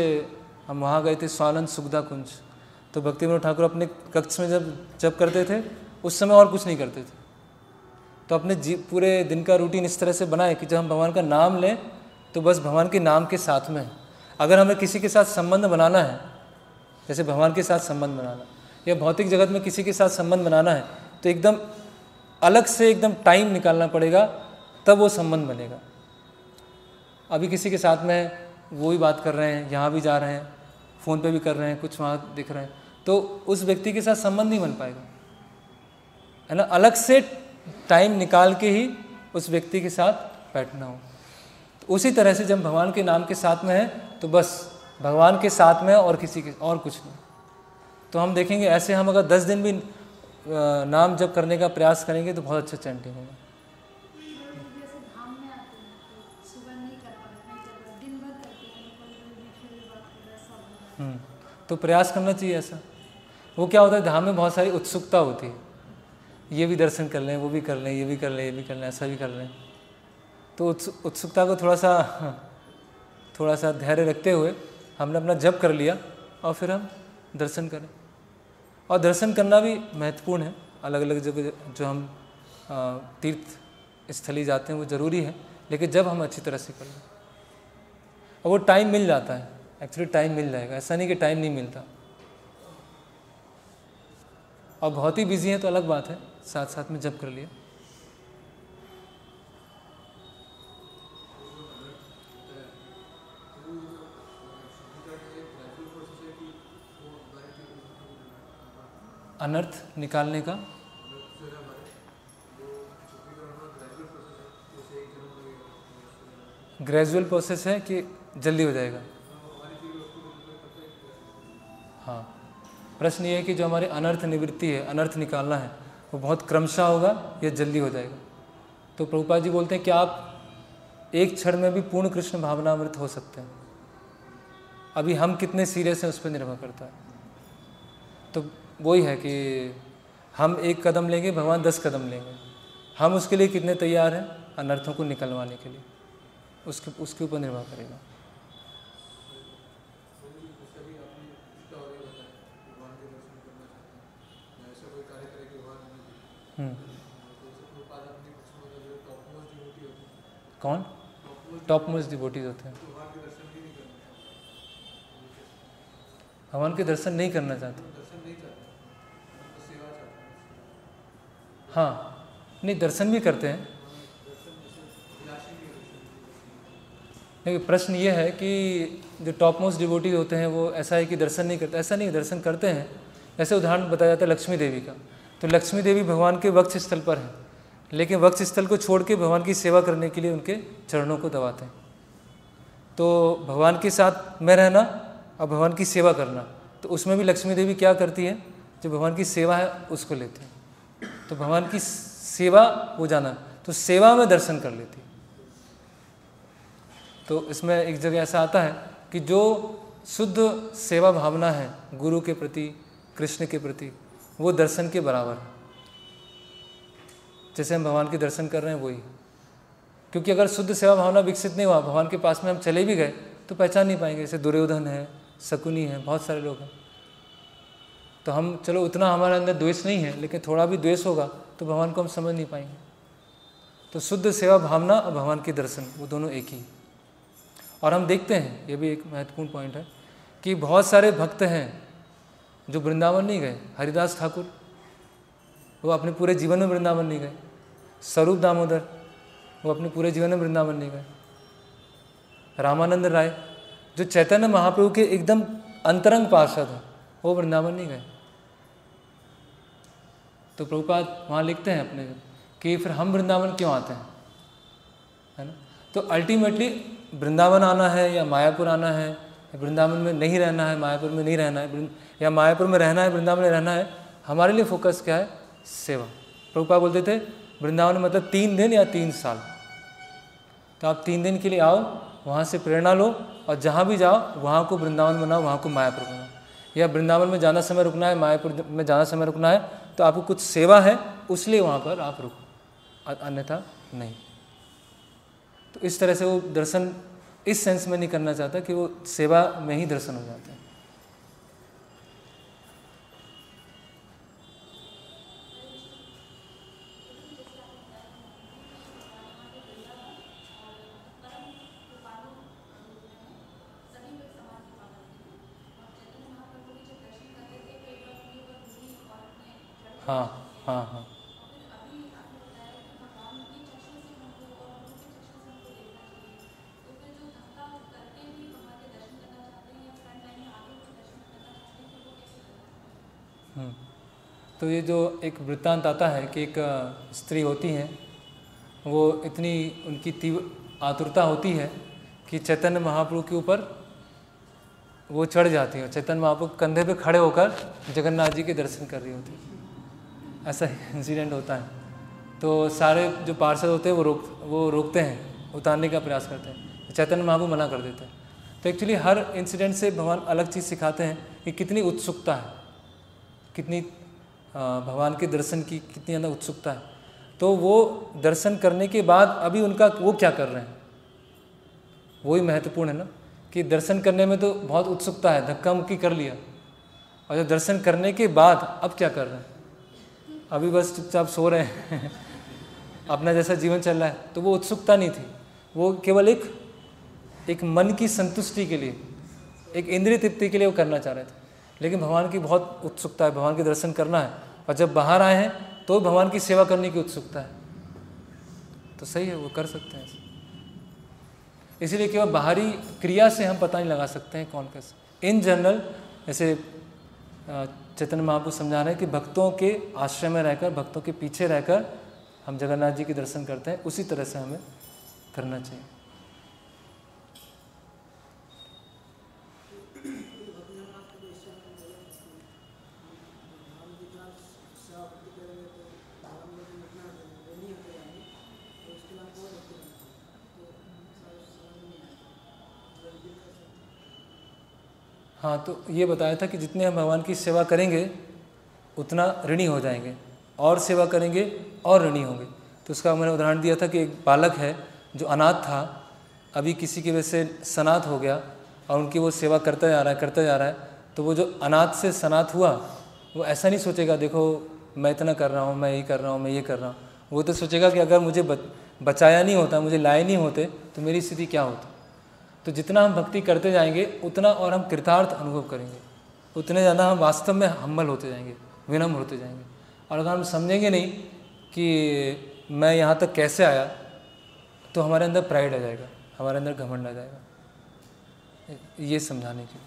हम वहाँ गए थे स्वानंद सुखदा कुंज, तो भक्ति विनोद ठाकुर अपने कक्ष में जब करते थे उस समय और कुछ नहीं करते थे। तो अपने पूरे दिन का रूटीन इस तरह से बनाए कि जब हम भगवान का नाम लें तो बस भगवान के नाम के साथ में। अगर हमें किसी के साथ संबंध बनाना है, जैसे भगवान के साथ संबंध बनाना या भौतिक जगत में किसी के साथ संबंध बनाना है, तो एकदम अलग से एकदम टाइम निकालना पड़ेगा, तब वो संबंध बनेगा। अभी किसी के साथ में वो भी बात कर रहे हैं, यहाँ भी जा रहे हैं, फ़ोन पे भी कर रहे हैं, कुछ वहाँ दिख रहे हैं, तो उस व्यक्ति के साथ संबंध नहीं बन पाएगा, है ना। अलग से टाइम निकाल के ही उस व्यक्ति के साथ बैठना हो। तो उसी तरह से जब भगवान के नाम के साथ में है तो बस भगवान के साथ में और किसी के और कुछ नहीं। तो हम देखेंगे ऐसे हम अगर 10 दिन भी नाम जप करने का प्रयास करेंगे तो बहुत अच्छा चैंटिंग होगा। तो प्रयास करना चाहिए ऐसा। वो क्या होता है, धाम में बहुत सारी उत्सुकता होती है, ये भी दर्शन कर लें, वो भी कर लें, ये भी कर लें, ये भी कर लें, ऐसा भी कर लें। तो उत्सुकता को थोड़ा सा धैर्य रखते हुए हमने अपना जप कर लिया और फिर हम दर्शन करें। और दर्शन करना भी महत्वपूर्ण है। अलग अलग जगह जो हम तीर्थ स्थली जाते हैं वो ज़रूरी है, लेकिन जब हम अच्छी तरह से कर लें और वो टाइम मिल जाता है, एक्चुअली टाइम मिल जाएगा, ऐसा नहीं कि टाइम नहीं मिलता। और बहुत ही बिजी है तो अलग बात है, साथ साथ में जप कर लिया। अनर्थ निकालने का ग्रेजुअल प्रोसेस है कि जल्दी हो जाएगा। हाँ, प्रश्न ये है कि जो हमारे अनर्थ निवृत्ति है, अनर्थ निकालना है, वो बहुत क्रमशः होगा या जल्दी हो जाएगा। तो प्रभुपाद जी बोलते हैं कि आप एक क्षण में भी पूर्ण कृष्ण भावनामृत हो सकते हैं। अभी हम कितने सीरियस हैं उस पर निर्भर करता है। तो वही है कि हम 1 कदम लेंगे, भगवान 10 कदम लेंगे। हम उसके लिए कितने तैयार हैं अनर्थों को निकलवाने के लिए, उसके ऊपर निर्भर करेगा। कौन टॉप मोस्ट डिवोटीज होते हैं, भगवान के दर्शन नहीं करना चाहते। हाँ, नहीं, दर्शन भी करते हैं, लेकिन प्रश्न ये है कि जो टॉप मोस्ट डिवोटीज होते हैं वो ऐसा है कि दर्शन नहीं करते। ऐसा नहीं, दर्शन करते हैं। ऐसे उदाहरण बताया जाता है लक्ष्मी देवी का। तो लक्ष्मी देवी भगवान के वक्ष स्थल पर है, लेकिन वक्ष स्थल को छोड़ के भगवान की सेवा करने के लिए उनके चरणों को दबाते हैं। तो भगवान के साथ में रहना और भगवान की सेवा करना, तो उसमें भी लक्ष्मी देवी क्या करती है, जो भगवान की सेवा है उसको लेते हैं। तो भगवान की सेवा हो जाना, तो सेवा में दर्शन कर लेती है। तो इसमें एक जगह ऐसा आता है कि जो शुद्ध सेवा भावना है गुरु के प्रति, कृष्ण के प्रति, वो दर्शन के बराबर है। जैसे हम भगवान के दर्शन कर रहे हैं वही, क्योंकि अगर शुद्ध सेवा भावना विकसित नहीं हुआ, भगवान के पास में हम चले भी गए तो पहचान नहीं पाएंगे। जैसे दुर्योधन है, शकुनी है, बहुत सारे लोग हैं। तो हम चलो उतना हमारे अंदर द्वेष नहीं है, लेकिन थोड़ा भी द्वेष होगा तो भगवान को हम समझ नहीं पाएंगे। तो शुद्ध सेवा भावना और भगवान के दर्शन वो दोनों एक ही। और हम देखते हैं, ये भी एक महत्वपूर्ण पॉइंट है, कि बहुत सारे भक्त हैं जो वृंदावन नहीं गए। हरिदास ठाकुर वो अपने पूरे जीवन में वृंदावन नहीं गए। स्वरूप दामोदर वो अपने पूरे जीवन में वृंदावन नहीं गए। रामानंद राय जो चैतन्य महाप्रभु के एकदम अंतरंग पार्षद हैं, वो वृंदावन नहीं गए। तो प्रभुपाद वहाँ लिखते हैं अपने कि फिर हम वृंदावन क्यों आते हैं, है ना। तो अल्टीमेटली वृंदावन आना है या मायापुर आना है, वृंदावन में नहीं रहना है, मायापुर में नहीं रहना है, या मायापुर में रहना है, वृंदावन में रहना है, हमारे लिए फोकस क्या है? सेवा। प्रभुपाद बोलते थे वृंदावन मतलब 3 दिन या 3 साल। तो आप 3 दिन के लिए आओ, वहाँ से प्रेरणा लो, और जहाँ भी जाओ वहाँ को वृंदावन बनाओ, वहाँ को मायापुर बनाओ। या वृंदावन में ज़्यादा समय रुकना है, मायापुर में ज़्यादा समय रुकना है, तो आपको कुछ सेवा है उसलिए वहाँ पर आप रुको, अन्यथा नहीं। तो इस तरह से वो दर्शन इस सेंस में नहीं करना चाहता कि वो सेवा में ही दर्शन हो जाते हैं। हाँ हाँ हाँ तो ये जो एक वृत्तांत आता है कि एक स्त्री होती हैं, वो इतनी उनकी तीव्र आतुरता होती है कि चैतन्य महाप्रभु के ऊपर वो चढ़ जाती है, चैतन्य महाप्रभु कंधे पे खड़े होकर जगन्नाथ जी के दर्शन कर रही होती है। ऐसा इंसिडेंट होता है। तो सारे जो पार्षद होते हैं वो रोकते हैं, उतारने का प्रयास करते हैं, चैतन्य महाप्रभु मना कर देते हैं। तो एक्चुअली हर इंसिडेंट से भगवान अलग चीज़ सिखाते हैं कि कितनी उत्सुकता है, कितनी भगवान के दर्शन की कितनी ज़्यादा उत्सुकता है। तो वो दर्शन करने के बाद अभी उनका वो क्या कर रहे हैं, वही महत्वपूर्ण है ना, कि दर्शन करने में तो बहुत उत्सुकता है, धक्का मुक्की कर लिया, और जब दर्शन करने के बाद अब क्या कर रहे हैं, अभी बस चुपचाप सो रहे हैं अपना जैसा जीवन चल रहा है। तो वो उत्सुकता नहीं थी, वो केवल एक मन की संतुष्टि के लिए, एक इंद्रिय तृप्ति के लिए वो करना चाह रहे थे। लेकिन भगवान की बहुत उत्सुकता है, भगवान के दर्शन करना है, और जब बाहर आए हैं तो भगवान की सेवा करने की उत्सुकता है। तो सही है, वो कर सकते हैं। इसीलिए केवल बाहरी क्रिया से हम पता नहीं लगा सकते हैं कौन कैसे। इन जनरल जैसे चैतन्य महाप्रभु समझा रहे हैं कि भक्तों के आश्रय में रहकर, भक्तों के पीछे रहकर हम जगन्नाथ जी के दर्शन करते हैं, उसी तरह से हमें करना चाहिए। हाँ, तो ये बताया था कि जितने हम भगवान की सेवा करेंगे उतना ऋणी हो जाएंगे, और सेवा करेंगे और ऋणी होंगे। तो उसका मैंने उदाहरण दिया था कि एक बालक है जो अनाथ था, अभी किसी की वजह से सनाथ हो गया, और उनकी वो सेवा करता जा रहा है। तो वो जो अनाथ से सनाथ हुआ, वो ऐसा नहीं सोचेगा देखो मैं इतना कर रहा हूँ, मैं ये कर रहा हूँ, मैं ये कर रहा हूँ। वो तो सोचेगा कि अगर मुझे बचाया नहीं होता, मुझे लाए नहीं होते, तो मेरी स्थिति क्या होती। तो जितना हम भक्ति करते जाएंगे उतना और हम कृतार्थ अनुभव करेंगे, उतने ज़्यादा हम वास्तव में हम्बल होते जाएंगे, विनम्र होते जाएंगे। और अगर हम समझेंगे नहीं कि मैं यहाँ तक कैसे आया, तो हमारे अंदर प्राइड आ जाएगा, हमारे अंदर घमंड आ जाएगा। ये समझाने के लिए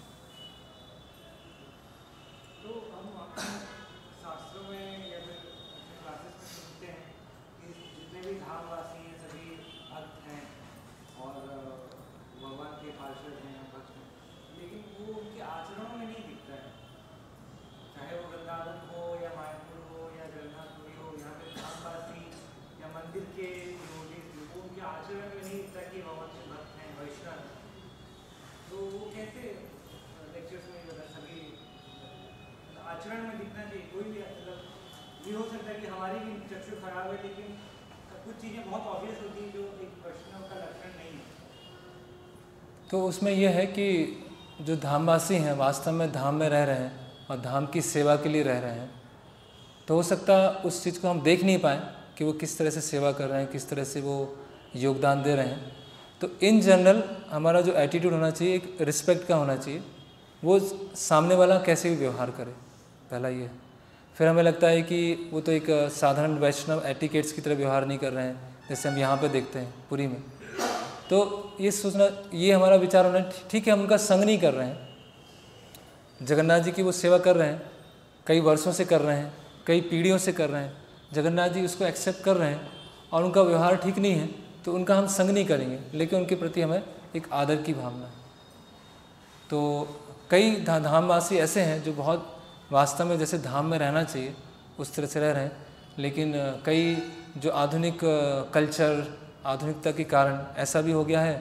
आचरण में दिखना चाहिए। कोई भी मतलब ये हो सकता है कि हमारी भी चक्षु खराब है, लेकिन कुछ चीज़ें बहुत ऑब्वियस होती हैं जो एक वैष्णव का लक्षण नहीं है। तो उसमें यह है कि जो धामवासी हैं वास्तव में धाम में रह रहे हैं और धाम की सेवा के लिए रह रहे हैं, तो हो सकता है उस चीज़ को हम देख नहीं पाएँ कि वो किस तरह से सेवा कर रहे हैं, किस तरह से वो योगदान दे रहे हैं। तो इन जनरल हमारा जो एटीट्यूड होना चाहिए एक रिस्पेक्ट का होना चाहिए, वो सामने वाला कैसे भी व्यवहार करे, पहला ये है। फिर हमें लगता है कि वो तो एक साधारण वैष्णव एटिकेट्स की तरह व्यवहार नहीं कर रहे हैं, जैसे हम यहाँ पे देखते हैं पुरी में। तो ये सोचना, ये हमारा विचार होना ठीक है, हम उनका संग नहीं कर रहे हैं। जगन्नाथ जी की वो सेवा कर रहे हैं, कई वर्षों से कर रहे हैं, कई पीढ़ियों से कर रहे हैं, जगन्नाथ जी उसको एक्सेप्ट कर रहे हैं, और उनका व्यवहार ठीक नहीं है तो उनका हम संग नहीं करेंगे, लेकिन उनके प्रति हमें एक आदर की भावना है। तो कई धामवासी ऐसे हैं जो बहुत वास्तव में जैसे धाम में रहना चाहिए उस तरह से रह रहे हैं, लेकिन कई जो आधुनिक कल्चर, आधुनिकता के कारण ऐसा भी हो गया है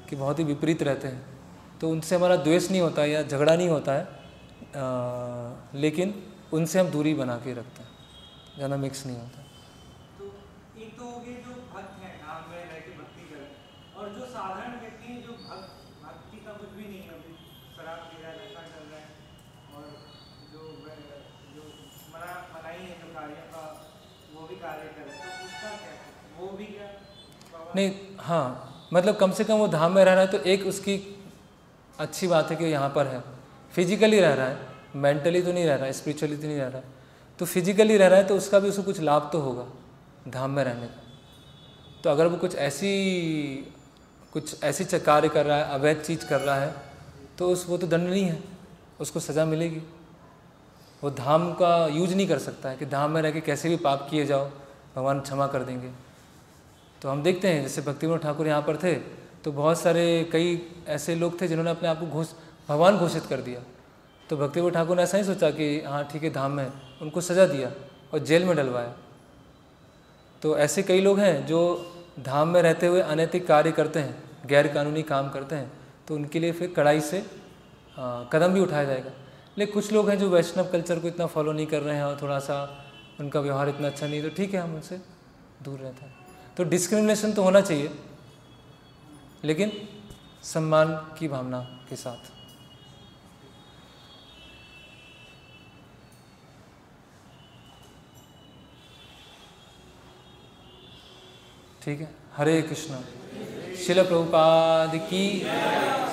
कि बहुत ही विपरीत रहते हैं। तो उनसे हमारा द्वेष नहीं होता या झगड़ा नहीं होता है, लेकिन उनसे हम दूरी बना के रखते हैं, ज़्यादा मिक्स नहीं होता। तो एक तो हो गए जो भक्त हैं, धाम में रह के भक्ति करें, और जो साधारण व्यक्ति हैं जो भक्ति का कुछ भी नहीं है, अभी शराब पी रहा है, नशा कर रहा है, और जो मनाही है जो कार्य का वो भी कार्य करे, तो उसका क्या, वो भी क्या नहीं, हाँ, मतलब कम से कम वो धाम में रह रहा है तो एक उसकी अच्छी बात है कि यहाँ पर है, फिजिकली रह रहा है, मेंटली तो नहीं रह रहा है, स्पिरिचुअली तो नहीं रह रहा है, तो फिजिकली रह रहा है तो उसका भी उसको कुछ लाभ तो होगा धाम में रहने का। तो अगर वो कुछ ऐसी कार्य कर रहा है, अवैध चीज़ कर रहा है, तो वो तो दंडनीय है, उसको सज़ा मिलेगी। वो धाम का यूज नहीं कर सकता है कि धाम में रह के कैसे भी पाप किए जाओ भगवान क्षमा कर देंगे। तो हम देखते हैं जैसे भक्तिविनोद ठाकुर यहाँ पर थे तो बहुत सारे कई ऐसे लोग थे जिन्होंने अपने आप को भगवान घोषित कर दिया। तो भक्तिविनोद ठाकुर ने ऐसा ही सोचा कि हाँ ठीक है धाम में, उनको सज़ा दिया और जेल में डलवाया। तो ऐसे कई लोग हैं जो धाम में रहते हुए अनैतिक कार्य करते हैं, गैर कानूनी काम करते हैं, तो उनके लिए फिर कड़ाई से कदम भी उठाया जाएगा। लेकिन कुछ लोग हैं जो वैष्णव कल्चर को इतना फॉलो नहीं कर रहे हैं और थोड़ा सा उनका व्यवहार इतना अच्छा नहीं, तो ठीक है हम उनसे दूर रहते हैं। तो डिस्क्रिमिनेशन तो होना चाहिए, लेकिन सम्मान की भावना के साथ। ठीक है, हरे कृष्ण। शिल प्रभुपाद की,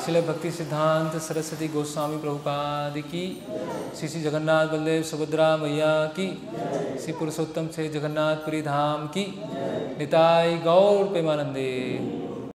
शिल भक्ति सिद्धांत सरस्वती गोस्वामी प्रभुपाद की, श्री जगन्नाथ बलदेव सुभद्रा मैया की, श्री पुरुषोत्तम से जगन्नाथपुरी धाम की, निताई गौर प्रेमानंदे।